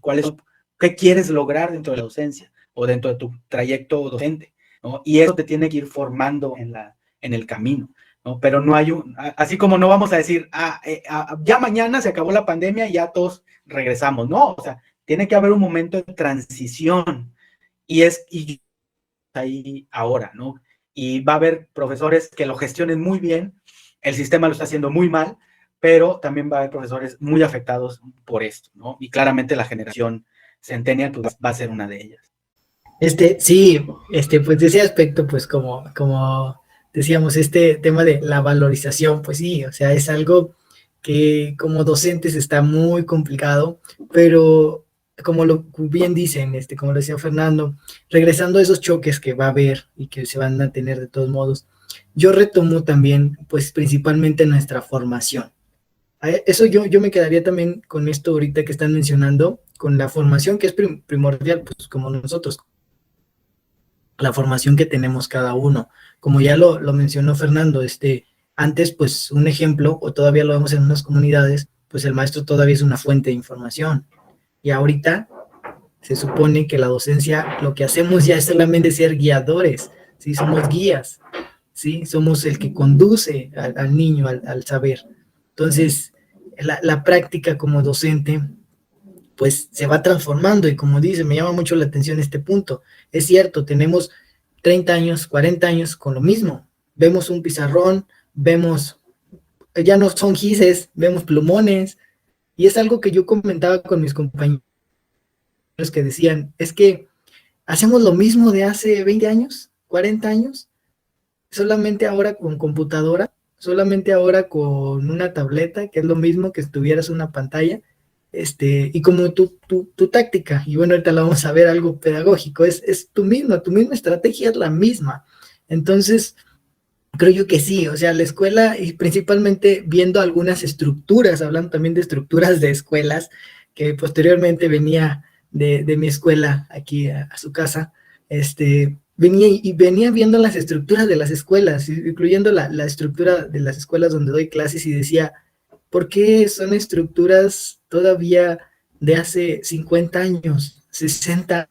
Speaker 2: qué quieres lograr dentro de la docencia o dentro de tu trayecto docente, ¿no? Y eso te tiene que ir formando en el camino, ¿no? Pero no hay así como no vamos a decir, ya mañana se acabó la pandemia y ya todos regresamos, ¿no? O sea, tiene que haber un momento de transición y ahí ahora, ¿no? Y va a haber profesores que lo gestionen muy bien, el sistema lo está haciendo muy mal, pero también va a haber profesores muy afectados por esto, ¿no? Y claramente la generación centennial pues, va a ser una de ellas.
Speaker 3: Sí, pues de ese aspecto, pues como decíamos, este tema de la valorización, pues sí, o sea, es algo que como docentes está muy complicado, pero como lo bien dicen, como lo decía Fernando, regresando a esos choques que va a haber y que se van a tener de todos modos, yo retomo también, pues principalmente nuestra formación. Eso yo me quedaría también con esto ahorita que están mencionando, con la formación que es primordial, pues como nosotros, la formación que tenemos cada uno. Como ya lo mencionó Fernando, antes, pues un ejemplo, o todavía lo vemos en unas comunidades, pues el maestro todavía es una fuente de información. Y ahorita se supone que la docencia, lo que hacemos ya es solamente ser guiadores, ¿sí? Somos guías, ¿sí? Somos el que conduce al niño al saber. Entonces, la práctica como docente pues se va transformando y como dice, me llama mucho la atención este punto. Es cierto, tenemos 30 años, 40 años con lo mismo. Vemos un pizarrón, vemos, ya no son gises, vemos plumones, y es algo que yo comentaba con mis compañeros que decían, es que hacemos lo mismo de hace 20 años, 40 años, solamente ahora con computadora, solamente ahora con una tableta, que es lo mismo que tuvieras una pantalla, y como tu táctica, y bueno, ahorita la vamos a ver algo pedagógico, es tu misma estrategia es la misma. Entonces, creo yo que sí, o sea, la escuela, y principalmente viendo algunas estructuras, hablando también de estructuras de escuelas, que posteriormente venía de mi escuela aquí a su casa, venía viendo las estructuras de las escuelas, incluyendo la estructura de las escuelas donde doy clases y decía, ¿por qué son estructuras todavía de hace 50 años, 60?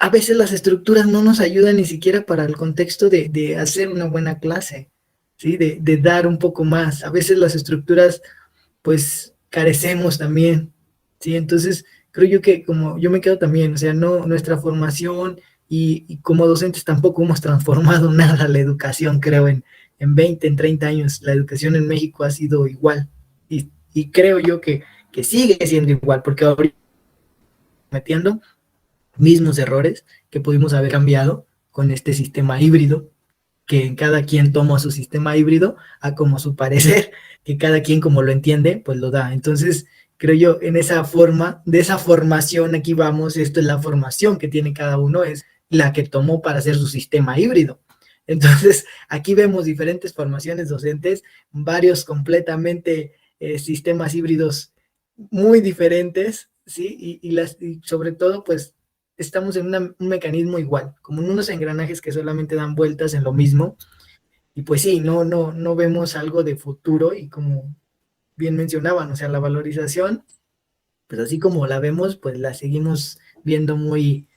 Speaker 3: A veces las estructuras no nos ayudan ni siquiera para el contexto de hacer una buena clase, ¿sí? De dar un poco más. A veces las estructuras, pues, carecemos también, ¿sí? Entonces, creo yo que como yo me quedo también, o sea, no, nuestra formación y como docentes tampoco hemos transformado nada la educación, creo, en 20, en 30 años. La educación en México ha sido igual y creo yo que sigue siendo igual, porque ahorita metiendo mismos errores que pudimos haber cambiado con este sistema híbrido, que cada quien toma su sistema híbrido a como su parecer, que cada quien como lo entiende, pues lo da. Entonces, creo yo, en esa forma, de esa formación, aquí vamos, esto es la formación que tiene cada uno, es la que tomó para hacer su sistema híbrido. Entonces, aquí vemos diferentes formaciones docentes, varios completamente sistemas híbridos muy diferentes, ¿sí? Y sobre todo, pues, estamos en un mecanismo igual, como en unos engranajes que solamente dan vueltas en lo mismo, y pues sí, no vemos algo de futuro, y como bien mencionaban, o sea, la valorización, pues así como la vemos, pues la seguimos viendo muy,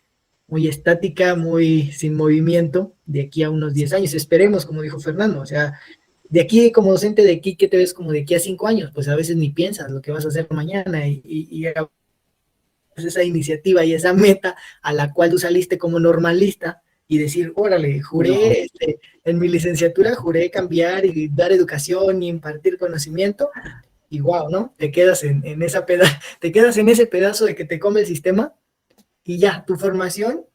Speaker 3: muy estática, muy sin movimiento de aquí a unos 10 años. Esperemos, como dijo Fernando, o sea, de aquí como docente, de aquí, ¿qué te ves como de aquí a 5 años? Pues a veces ni piensas lo que vas a hacer mañana y pues esa iniciativa y esa meta a la cual tú saliste como normalista y decir, órale,
Speaker 2: No,
Speaker 3: juré, en mi licenciatura juré cambiar y dar educación y impartir conocimiento, y wow, ¿no? Te quedas en esa te quedas en ese pedazo de que te come el sistema y ya, tu formación,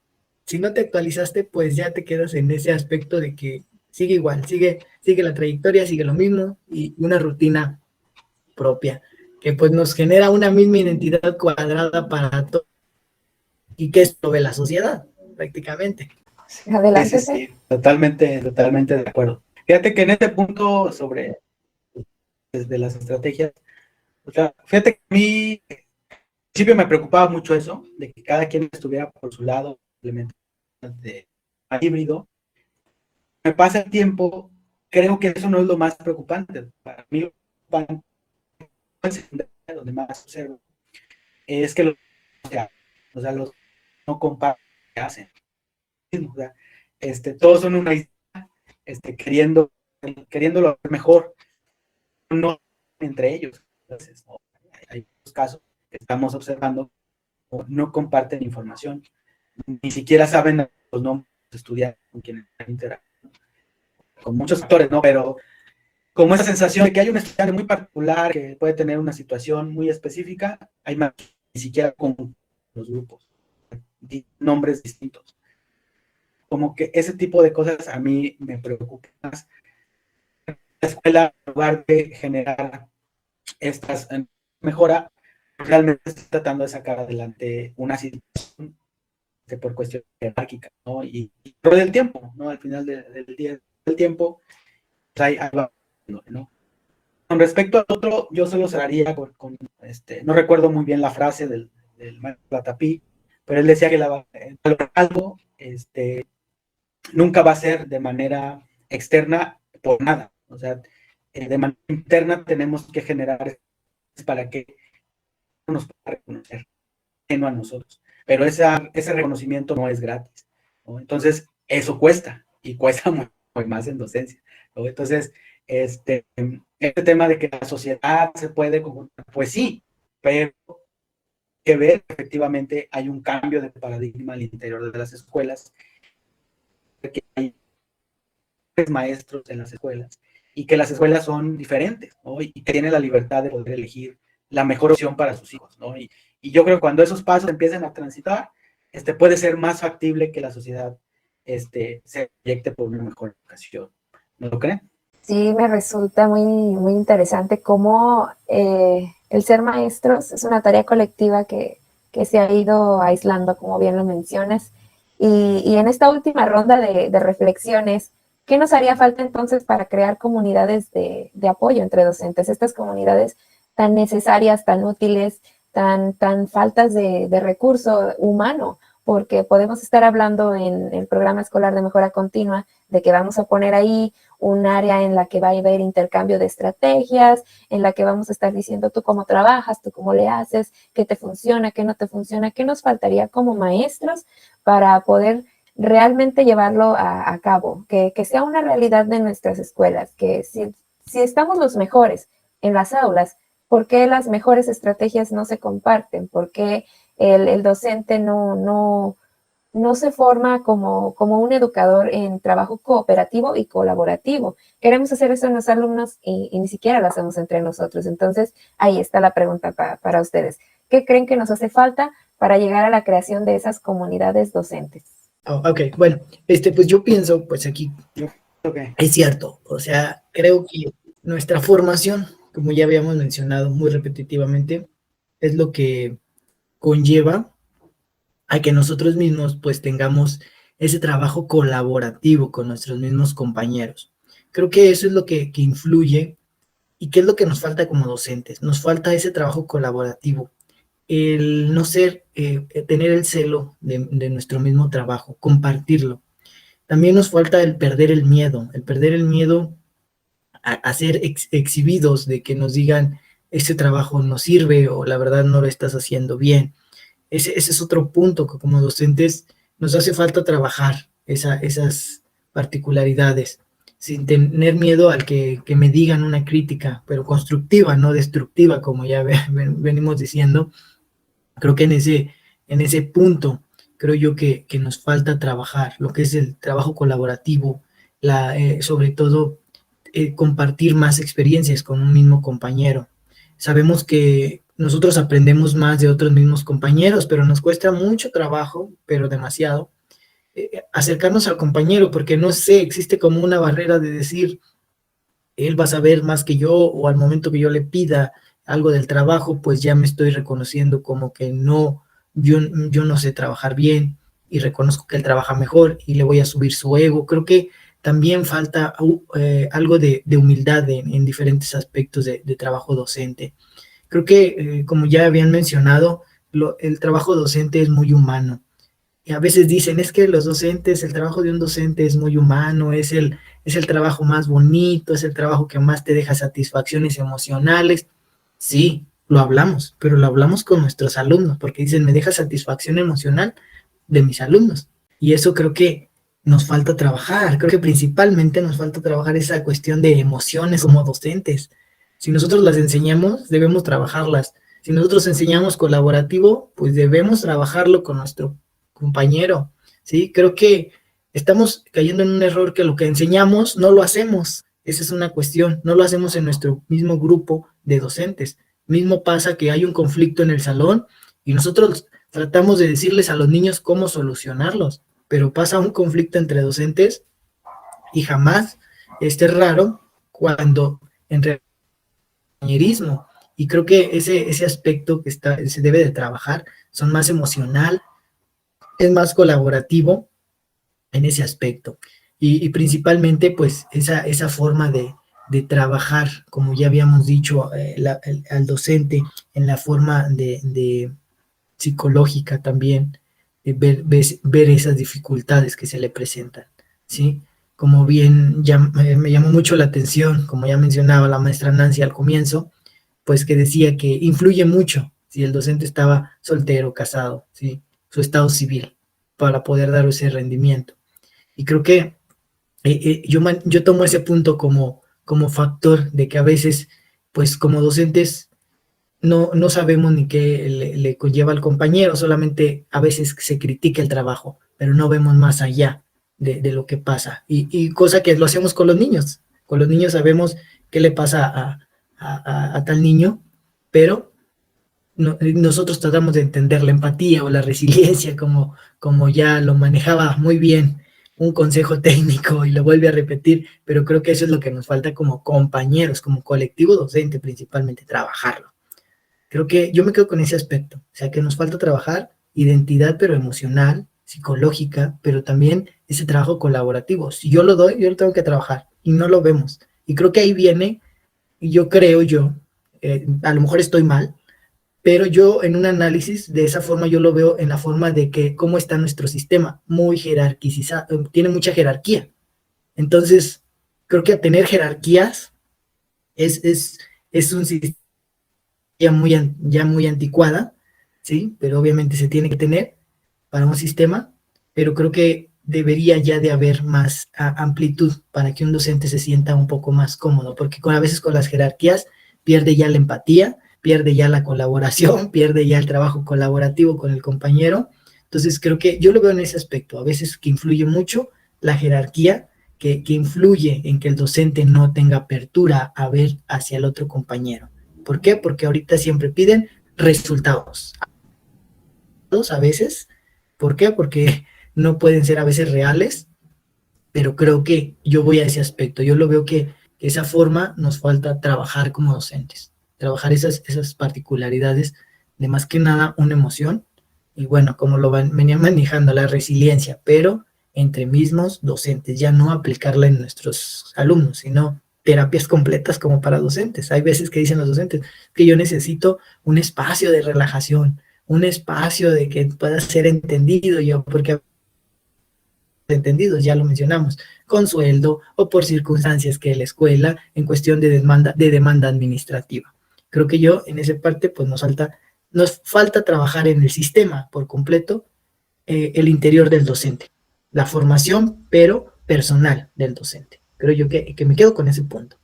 Speaker 3: si no te actualizaste, pues ya te quedas en ese aspecto de que sigue igual, sigue la trayectoria, sigue lo mismo y una rutina propia, que pues nos genera una misma identidad cuadrada para todo y que esto ve la sociedad, prácticamente.
Speaker 2: sí, sí,
Speaker 1: Adelante, Fer.
Speaker 2: sí, totalmente, totalmente de acuerdo. Fíjate que en este punto sobre desde las estrategias, o sea, fíjate que a mí al principio me preocupaba mucho eso, de que cada quien estuviera por su lado, implementando de híbrido. Me pasa el tiempo, creo que eso no es lo más preocupante. Para mí, lo preocupante, donde más observo, es que los, o sea, los no comparten lo que hacen. O sea, todos son una isla, queriéndolo hacer mejor, no entre ellos. Entonces, ¿no? Hay casos que estamos observando, no comparten información, ni siquiera saben los nombres de estudiantes con quienes interactúan, con muchos actores, ¿no? Pero como esa sensación de que hay un estudiante muy particular que puede tener una situación muy específica, hay más, ni siquiera con los grupos, nombres distintos. Como que ese tipo de cosas a mí me preocupan más. La escuela, en lugar de generar estas mejora, realmente está tratando de sacar adelante una situación por cuestión jerárquica, ¿no? Y por el tiempo, ¿no? Al final del día del tiempo, pues ahí va, ¿no? Con respecto al otro, yo solo cerraría no recuerdo muy bien la frase del maestro Latapí, pero él decía que algo nunca va a ser de manera externa por nada. O sea, de manera interna tenemos que generar para que nos pueda reconocer, no a nosotros. Pero ese reconocimiento no es gratis, ¿no? Entonces, eso cuesta, y cuesta muy, muy más en docencia, ¿no? Entonces, este tema de que la sociedad se puede, pues sí, pero que ver efectivamente hay un cambio de paradigma al interior de las escuelas, que hay maestros en las escuelas y que las escuelas son diferentes, ¿no? Y que tienen la libertad de poder elegir la mejor opción para sus hijos, ¿no? Y yo creo que cuando esos pasos empiecen a transitar, puede ser más factible que la sociedad se proyecte por una mejor educación. ¿No lo creen?
Speaker 1: Sí, me resulta muy, muy interesante cómo el ser maestros es una tarea colectiva que se ha ido aislando, como bien lo mencionas. Y en esta última ronda de reflexiones, ¿qué nos haría falta entonces para crear comunidades de apoyo entre docentes? Estas comunidades tan necesarias, tan útiles, tan faltas de recurso humano, porque podemos estar hablando en el programa escolar de mejora continua de que vamos a poner ahí un área en la que va a haber intercambio de estrategias, en la que vamos a estar diciendo tú cómo trabajas, tú cómo le haces, qué te funciona, qué no te funciona, qué nos faltaría como maestros para poder realmente llevarlo a cabo, que sea una realidad de nuestras escuelas, que si estamos los mejores en las aulas, ¿por qué las mejores estrategias no se comparten? ¿Por qué el docente no se forma como un educador en trabajo cooperativo y colaborativo? Queremos hacer eso en los alumnos y ni siquiera lo hacemos entre nosotros. Entonces, ahí está la pregunta para ustedes. ¿Qué creen que nos hace falta para llegar a la creación de esas comunidades docentes?
Speaker 3: Oh, ok, bueno, pues yo pienso, pues aquí
Speaker 2: Okay.
Speaker 3: es cierto, o sea, creo que nuestra formación, como ya habíamos mencionado muy repetitivamente, es lo que conlleva a que nosotros mismos pues tengamos ese trabajo colaborativo con nuestros mismos compañeros. Creo que eso es lo que influye y qué es lo que nos falta como docentes. Nos falta ese trabajo colaborativo, el no ser, tener el celo de nuestro mismo trabajo, compartirlo. También nos falta el perder el miedo a ser exhibidos, de que nos digan, ese trabajo no sirve o la verdad no lo estás haciendo bien. Ese es otro punto que como docentes nos hace falta trabajar esas particularidades, sin tener miedo al que me digan una crítica, pero constructiva, no destructiva, como ya venimos diciendo. Creo que en ese punto, creo yo que nos falta trabajar, lo que es el trabajo colaborativo, sobre todo compartir más experiencias con un mismo compañero. Sabemos que nosotros aprendemos más de otros mismos compañeros, pero nos cuesta mucho trabajo, pero demasiado, acercarnos al compañero, porque no sé, existe como una barrera de decir, él va a saber más que yo, o al momento que yo le pida algo del trabajo, pues ya me estoy reconociendo como que no, yo no sé trabajar bien y reconozco que él trabaja mejor y le voy a subir su ego. Creo que también falta algo de humildad en diferentes aspectos de trabajo docente. Creo que, como ya habían mencionado, el trabajo docente es muy humano. Y a veces dicen, es que los docentes, el trabajo de un docente es muy humano, es el trabajo más bonito, es el trabajo que más te deja satisfacciones emocionales. Sí, lo hablamos, pero lo hablamos con nuestros alumnos, porque dicen, me deja satisfacción emocional de mis alumnos. Y eso creo que nos falta trabajar, creo que principalmente nos falta trabajar esa cuestión de emociones como docentes. Si nosotros las enseñamos, debemos trabajarlas. Si nosotros enseñamos colaborativo, pues debemos trabajarlo con nuestro compañero, ¿sí? Creo que estamos cayendo en un error que lo que enseñamos no lo hacemos. Esa es una cuestión, no lo hacemos en nuestro mismo grupo de docentes. Mismo pasa que hay un conflicto en el salón y nosotros tratamos de decirles a los niños cómo solucionarlos, pero pasa un conflicto entre docentes y jamás es raro cuando entre compañerismo. Y creo que ese aspecto que se debe de trabajar son más emocional, es más colaborativo en ese aspecto. Y principalmente, pues, esa forma de trabajar, como ya habíamos dicho, al docente, en la forma de psicológica también, ver esas dificultades que se le presentan, ¿sí? Como bien me llamó mucho la atención, como ya mencionaba la maestra Nancy al comienzo, pues que decía que influye mucho si el docente estaba soltero, casado, ¿sí? Su estado civil, para poder dar ese rendimiento. Y creo que yo tomo ese punto como factor de que a veces, pues como docentes, no sabemos ni qué le conlleva al compañero, solamente a veces se critica el trabajo, pero no vemos más allá de lo que pasa. Y cosa que lo hacemos con los niños. Con los niños sabemos qué le pasa a tal niño, pero nosotros tratamos de entender la empatía o la resiliencia, como ya lo manejaba muy bien un consejo técnico y lo vuelve a repetir, pero creo que eso es lo que nos falta como compañeros, como colectivo docente principalmente, trabajarlo. Creo que yo me quedo con ese aspecto, o sea, que nos falta trabajar identidad, pero emocional, psicológica, pero también ese trabajo colaborativo. Si yo lo doy, yo lo tengo que trabajar y no lo vemos. Y creo que ahí viene, y yo creo a lo mejor estoy mal, pero yo en un análisis de esa forma yo lo veo en la forma de que cómo está nuestro sistema, muy jerarquizado, tiene mucha jerarquía. Entonces, creo que tener jerarquías es un sistema ya muy anticuada, ¿sí? Pero obviamente se tiene que tener para un sistema, pero creo que debería ya de haber más amplitud para que un docente se sienta un poco más cómodo, porque a veces con las jerarquías pierde ya la empatía, pierde ya la colaboración, pierde ya el trabajo colaborativo con el compañero. Entonces creo que yo lo veo en ese aspecto, a veces que influye mucho la jerarquía, que influye en que el docente no tenga apertura a ver hacia el otro compañero. ¿Por qué? Porque ahorita siempre piden resultados. A veces, ¿por qué? Porque no pueden ser a veces reales, pero creo que yo voy a ese aspecto. Yo lo veo que esa forma nos falta trabajar como docentes, trabajar esas particularidades de más que nada una emoción y bueno, como lo venían manejando, la resiliencia, pero entre mismos docentes, ya no aplicarla en nuestros alumnos, sino terapias completas como para docentes. Hay veces que dicen los docentes que yo necesito un espacio de relajación, un espacio de que pueda ser entendido yo, porque entendidos, ya lo mencionamos, con sueldo o por circunstancias que la escuela en cuestión de demanda administrativa. Creo que yo en esa parte pues nos falta trabajar en el sistema por completo, el interior del docente, la formación, pero personal del docente. Creo yo que me quedo con ese punto.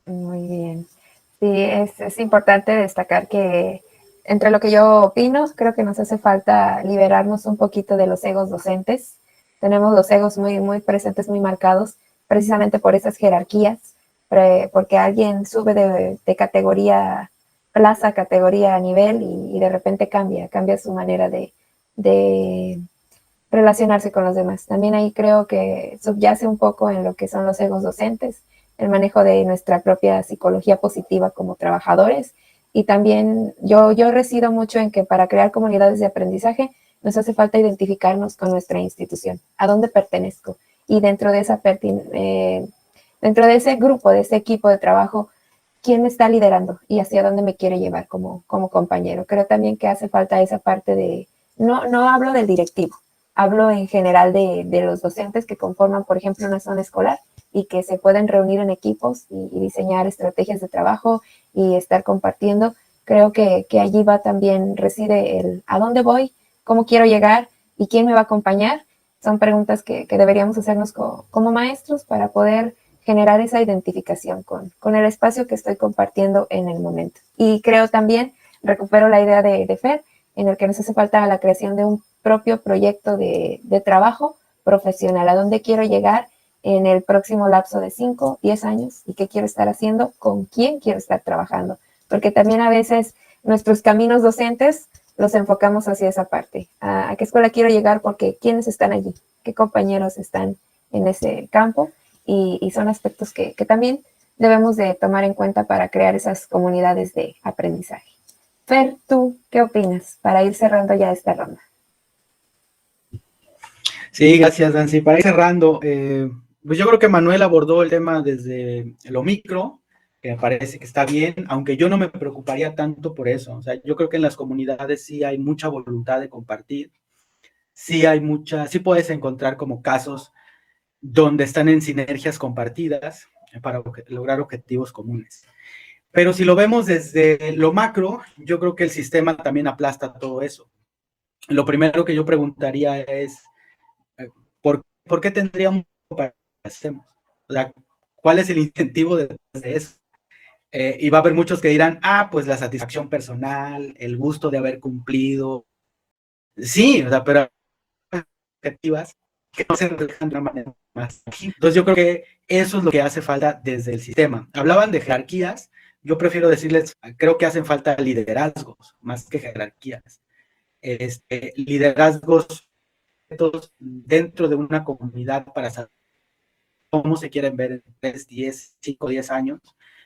Speaker 1: Muy bien. Sí, es importante destacar que entre lo que yo opino, creo que nos hace falta liberarnos un poquito de los egos docentes. Tenemos los egos muy, muy presentes, muy marcados, precisamente por esas jerarquías, porque alguien sube de categoría plaza, categoría a nivel y de repente cambia su manera de relacionarse con los demás. También ahí creo que subyace un poco en lo que son los egos docentes, el manejo de nuestra propia psicología positiva como trabajadores. Y también yo resido mucho en que para crear comunidades de aprendizaje nos hace falta identificarnos con nuestra institución, a dónde pertenezco. Y dentro de dentro de ese grupo, de ese equipo de trabajo, quién me está liderando y hacia dónde me quiere llevar como compañero. Creo también que hace falta esa parte de, no hablo del directivo, hablo en general de los docentes que conforman, por ejemplo, una zona escolar y que se pueden reunir en equipos y diseñar estrategias de trabajo y estar compartiendo. Creo que allí reside el a dónde voy, cómo quiero llegar y quién me va a acompañar. Son preguntas que deberíamos hacernos como maestros para poder generar esa identificación con el espacio que estoy compartiendo en el momento. Y creo también, recupero la idea de Fer, en el que nos hace falta la creación de un propio proyecto de trabajo profesional, a dónde quiero llegar en el próximo lapso de 5, 10 años y qué quiero estar haciendo, con quién quiero estar trabajando, porque también a veces nuestros caminos docentes los enfocamos hacia esa parte, a qué escuela quiero llegar porque quiénes están allí, qué compañeros están en ese campo y son aspectos que también debemos de tomar en cuenta para crear esas comunidades de aprendizaje. Fer, ¿tú qué opinas para ir cerrando ya esta ronda?
Speaker 2: Sí, gracias, Nancy. Para ir cerrando, pues yo creo que Manuel abordó el tema desde lo micro, que me parece que está bien, aunque yo no me preocuparía tanto por eso. O sea, yo creo que en las comunidades sí hay mucha voluntad de compartir, sí puedes encontrar como casos donde están en sinergias compartidas para lograr objetivos comunes. Pero si lo vemos desde lo macro, yo creo que el sistema también aplasta todo eso. Lo primero que yo preguntaría es, ¿por qué tendríamos para hacemos? O sea, ¿cuál es el incentivo de eso? Y va a haber muchos que dirán, pues la satisfacción personal, el gusto de haber cumplido. Sí, o sea, pero objetivas que no se reflejan de una manera más. Entonces yo creo que eso es lo que hace falta desde el sistema. Hablaban de jerarquías, yo prefiero decirles, creo que hacen falta liderazgos más que jerarquías. Liderazgos dentro de una comunidad para saber cómo se quieren ver en 3, 10, 5, 10 años,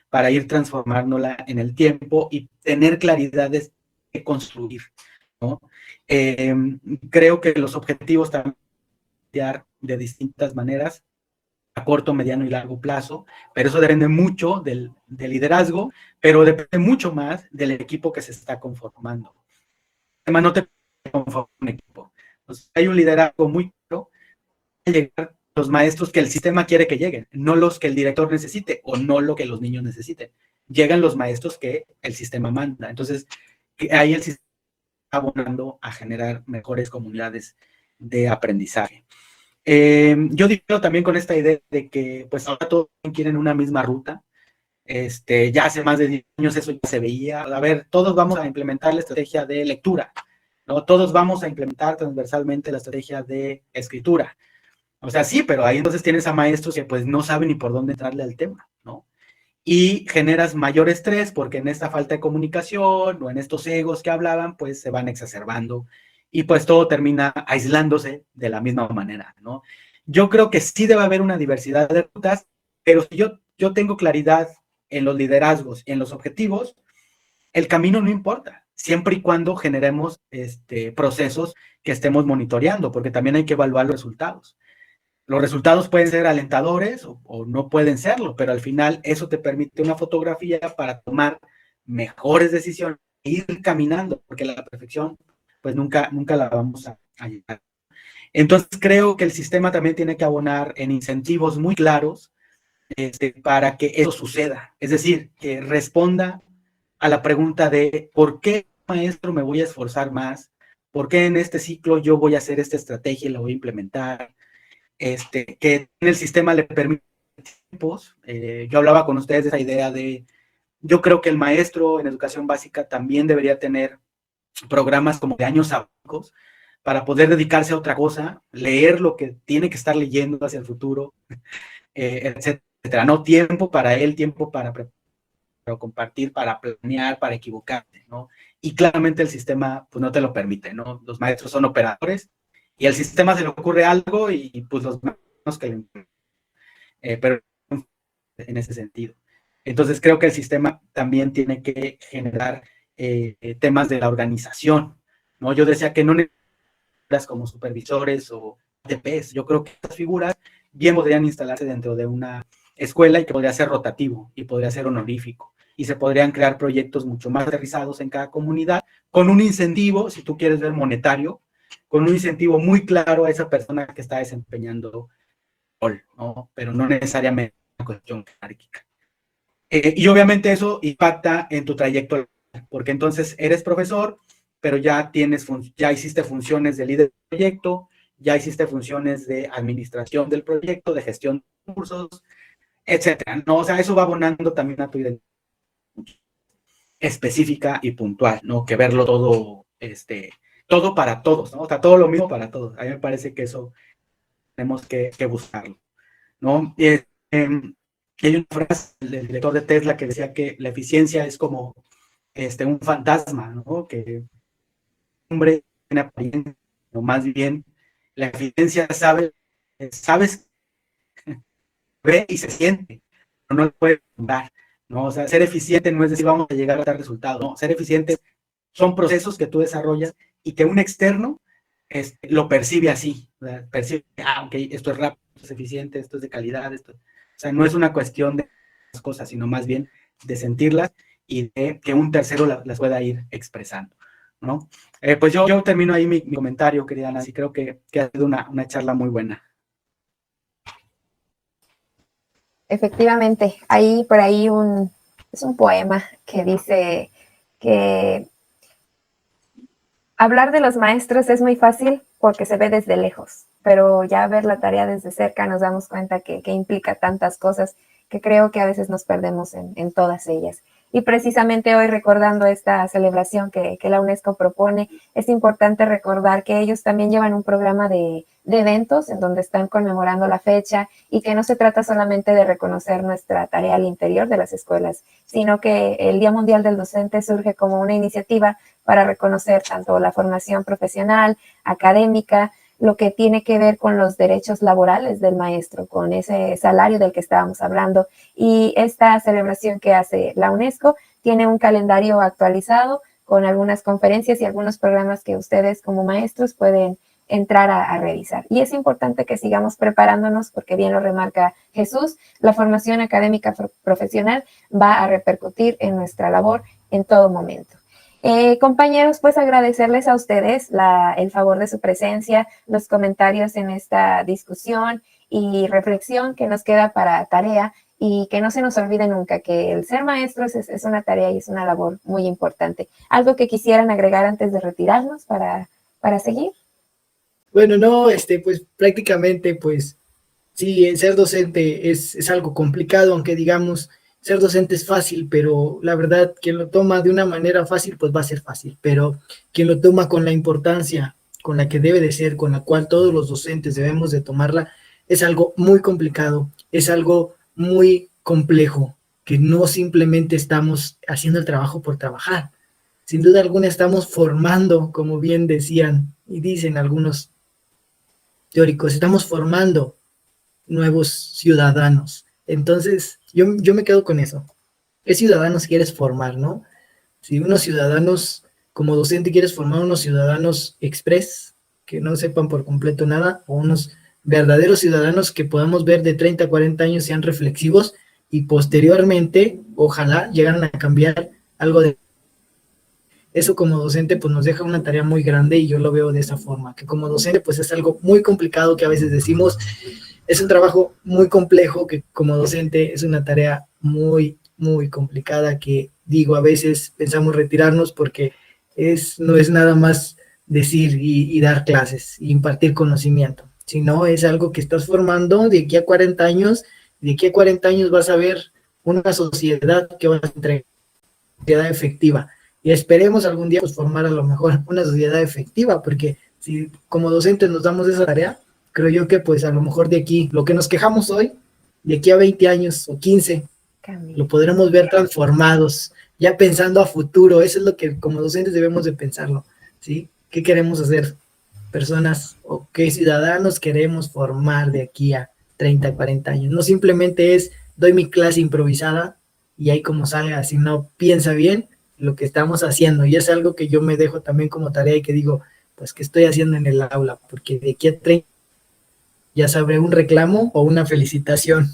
Speaker 2: para ir transformándola en el tiempo y tener claridades de construir, ¿no? Creo que los objetivos también de distintas maneras, a corto, mediano y largo plazo, pero eso depende mucho del liderazgo, pero depende mucho más del equipo que se está conformando. Además, no te conforma un equipo. Entonces, hay un liderazgo muy claro, llegar los maestros que el sistema quiere que lleguen, no los que el director necesite o no lo que los niños necesiten. Llegan los maestros que el sistema manda. Entonces, ahí el sistema está abonando a generar mejores comunidades de aprendizaje. Yo digo también con esta idea de que pues ahora todos quieren una misma ruta. Ya hace más de 10 años eso ya se veía. A ver, todos vamos a implementar la estrategia de lectura, ¿no? Todos vamos a implementar transversalmente la estrategia de escritura. O sea, sí, pero ahí entonces tienes a maestros que pues no saben ni por dónde entrarle al tema, ¿no? Y generas mayor estrés porque en esta falta de comunicación o en estos egos que hablaban, pues se van exacerbando y pues todo termina aislándose de la misma manera, ¿no? Yo creo que sí debe haber una diversidad de rutas, pero si yo tengo claridad en los liderazgos y en los objetivos, el camino no importa, siempre y cuando generemos procesos que estemos monitoreando, porque también hay que evaluar los resultados. Los resultados pueden ser alentadores o no pueden serlo, pero al final eso te permite una fotografía para tomar mejores decisiones e ir caminando, porque la perfección pues nunca la vamos a llegar. Entonces creo que el sistema también tiene que abonar en incentivos muy claros para que eso suceda, es decir, que responda a la pregunta de ¿por qué, maestro, me voy a esforzar más? ¿Por qué en este ciclo yo voy a hacer esta estrategia y la voy a implementar? Que en el sistema le permite tiempos. Yo hablaba con ustedes de esa idea de, yo creo que el maestro en educación básica también debería tener programas como de años sabáticos para poder dedicarse a otra cosa, leer lo que tiene que estar leyendo hacia el futuro, etcétera. No tiempo para él, tiempo para compartir, para planear, para equivocarte, ¿no? Y claramente el sistema, pues no te lo permite, ¿no? Los maestros son operadores y al sistema se le ocurre algo y pues los maestros que le pero en ese sentido. Entonces creo que el sistema también tiene que generar temas de la organización, ¿no? Yo decía que no necesitas como supervisores o DPs, yo creo que estas figuras bien podrían instalarse dentro de una escuela y que podría ser rotativo y podría ser honorífico y se podrían crear proyectos mucho más aterrizados en cada comunidad con un incentivo, si tú quieres ver monetario, con un incentivo muy claro a esa persona que está desempeñando el rol, ¿no? Pero no necesariamente una cuestión jerárquica. Y obviamente eso impacta en tu trayectoria, porque entonces eres profesor, pero ya hiciste funciones de líder de proyecto, ya hiciste funciones de administración del proyecto, de gestión de recursos, etcétera, ¿no? O sea, eso va abonando también a tu identidad específica y puntual, ¿no? Que verlo todo, todo para todos, ¿no? O sea, todo lo mismo para todos. A mí me parece que eso tenemos que buscarlo, ¿no? Hay una frase del director de Tesla que decía que la eficiencia es como un fantasma, ¿no? Que hombre tiene apariencia, o más bien la eficiencia sabes, ve y se siente, pero no lo puede dar, ¿no? O sea, ser eficiente no es decir vamos a llegar a tal resultado, no, ser eficiente son procesos que tú desarrollas y que un externo lo percibe así, o sea, percibe, ok, esto es rápido, esto es eficiente, esto es de calidad, o sea, no es una cuestión de las cosas, sino más bien de sentirlas y de que un tercero las pueda ir expresando, ¿no? Pues yo termino ahí mi comentario, querida Nancy, creo que ha sido una charla muy buena.
Speaker 1: Efectivamente, hay por ahí es un poema que dice que hablar de los maestros es muy fácil porque se ve desde lejos, pero ya ver la tarea desde cerca nos damos cuenta que implica tantas cosas que creo que a veces nos perdemos en todas ellas. Y precisamente hoy, recordando esta celebración que la UNESCO propone, es importante recordar que ellos también llevan un programa de eventos en donde están conmemorando la fecha y que no se trata solamente de reconocer nuestra tarea al interior de las escuelas, sino que el Día Mundial del Docente surge como una iniciativa para reconocer tanto la formación profesional, académica, lo que tiene que ver con los derechos laborales del maestro, con ese salario del que estábamos hablando. Y esta celebración que hace la UNESCO tiene un calendario actualizado con algunas conferencias y algunos programas que ustedes como maestros pueden entrar a revisar. Y es importante que sigamos preparándonos porque bien lo remarca Jesús, la formación académica profesional va a repercutir en nuestra labor en todo momento. Compañeros, pues agradecerles a ustedes el favor de su presencia, los comentarios en esta discusión y reflexión que nos queda para tarea y que no se nos olvide nunca que el ser maestros es una tarea y es una labor muy importante. ¿Algo que quisieran agregar antes de retirarnos para seguir?
Speaker 3: Bueno, no, pues prácticamente, pues sí, ser docente es algo complicado, aunque digamos ser docente es fácil, pero la verdad, quien lo toma de una manera fácil, pues va a ser fácil, pero quien lo toma con la importancia, con la que debe de ser, con la cual todos los docentes debemos de tomarla, es algo muy complicado, es algo muy complejo, que no simplemente estamos haciendo el trabajo por trabajar. Sin duda alguna estamos formando, como bien decían y dicen algunos teóricos, estamos formando nuevos ciudadanos. Entonces, yo me quedo con eso. ¿Qué ciudadanos quieres formar, no? Si unos ciudadanos, como docente, quieres formar unos ciudadanos express, que no sepan por completo nada, o unos verdaderos ciudadanos que podamos ver de 30 a 40 años sean reflexivos y posteriormente, ojalá, llegaran a cambiar algo de eso como docente pues nos deja una tarea muy grande y yo lo veo de esa forma, que como docente pues es algo muy complicado que a veces decimos, es un trabajo muy complejo que como docente es una tarea muy muy complicada que, digo, a veces pensamos retirarnos porque no es nada más decir y dar clases, y impartir conocimiento, sino es algo que estás formando de aquí a 40 años, de aquí a 40 años vas a ver una sociedad que va a entregar sociedad efectiva. Y esperemos algún día pues, formar a lo mejor una sociedad efectiva, porque si como docentes nos damos esa tarea, creo yo que pues a lo mejor de aquí, lo que nos quejamos hoy, de aquí a 20 años o 15, lo podremos ver transformados, ya pensando a futuro. Eso es lo que como docentes debemos de pensarlo, ¿sí? ¿Qué queremos hacer? Personas o qué ciudadanos queremos formar de aquí a 30, 40 años. No simplemente es doy mi clase improvisada y ahí como salga, sino piensa bien lo que estamos haciendo. Y es algo que yo me dejo también como tarea y que digo, pues, ¿qué estoy haciendo en el aula? Porque de aquí a 30 ya sabré un reclamo o una felicitación.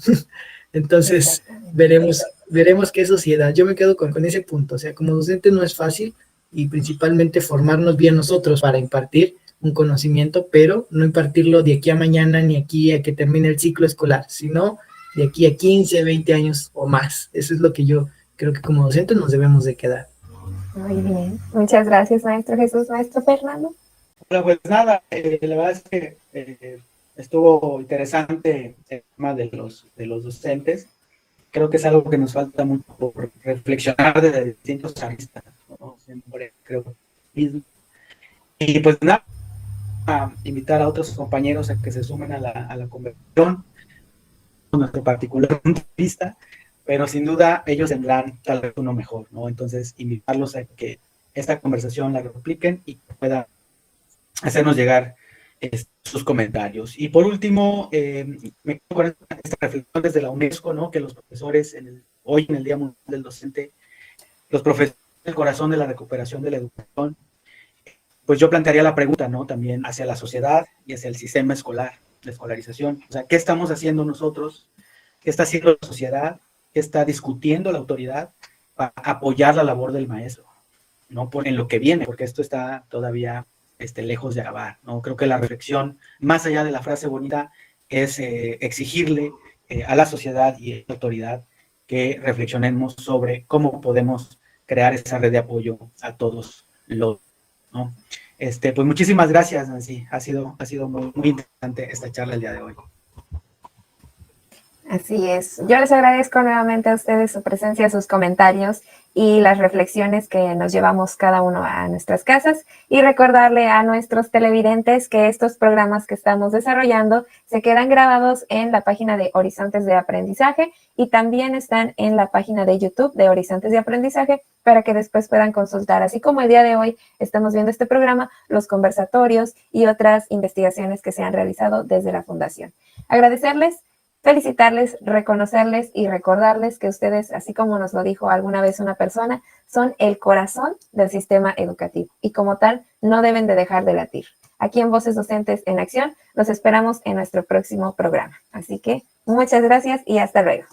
Speaker 3: Entonces, veremos qué sociedad. Yo me quedo con ese punto. O sea, como docente no es fácil y principalmente formarnos bien nosotros para impartir un conocimiento, pero no impartirlo de aquí a mañana ni aquí a que termine el ciclo escolar, sino de aquí a 15, 20 años o más. Eso es lo que yo creo que como docentes nos debemos de quedar.
Speaker 1: Muy bien. Muchas gracias, maestro Jesús. Maestro Fernando.
Speaker 2: Bueno, pues nada, la verdad es que estuvo interesante el tema de los docentes. Creo que es algo que nos falta mucho por reflexionar desde distintos aristas, ¿no? Siempre creo mismo. Y pues nada, a invitar a otros compañeros a que se sumen a la conversación, nuestro particular punto de vista, pero sin duda ellos tendrán tal vez uno mejor, ¿no? Entonces, invitarlos a que esta conversación la repliquen y puedan hacernos llegar sus comentarios. Y por último, me quedo con esta reflexión desde la UNESCO, ¿no? Que los profesores, hoy en el Día Mundial del Docente, los profesores del corazón de la recuperación de la educación, pues yo plantearía la pregunta, ¿no? También hacia la sociedad y hacia el sistema escolar, la escolarización. O sea, ¿qué estamos haciendo nosotros? ¿Qué está haciendo la sociedad? ¿Qué está discutiendo la autoridad para apoyar la labor del maestro? No en lo que viene, porque esto está todavía lejos de acabar, ¿no? Creo que la reflexión, más allá de la frase bonita, es exigirle a la sociedad y a la autoridad que reflexionemos sobre cómo podemos crear esa red de apoyo a todos los, ¿no? Pues muchísimas gracias, Nancy. Ha sido muy, muy interesante esta charla el día de hoy.
Speaker 1: Así es. Yo les agradezco nuevamente a ustedes su presencia, sus comentarios y las reflexiones que nos llevamos cada uno a nuestras casas, y recordarle a nuestros televidentes que estos programas que estamos desarrollando se quedan grabados en la página de Horizontes de Aprendizaje y también están en la página de YouTube de Horizontes de Aprendizaje para que después puedan consultar, así como el día de hoy estamos viendo este programa, los conversatorios y otras investigaciones que se han realizado desde la Fundación. Agradecerles, felicitarles, reconocerles y recordarles que ustedes, así como nos lo dijo alguna vez una persona, son el corazón del sistema educativo y como tal no deben de dejar de latir. Aquí en Voces Docentes en Acción los esperamos en nuestro próximo programa. Así que muchas gracias y hasta luego.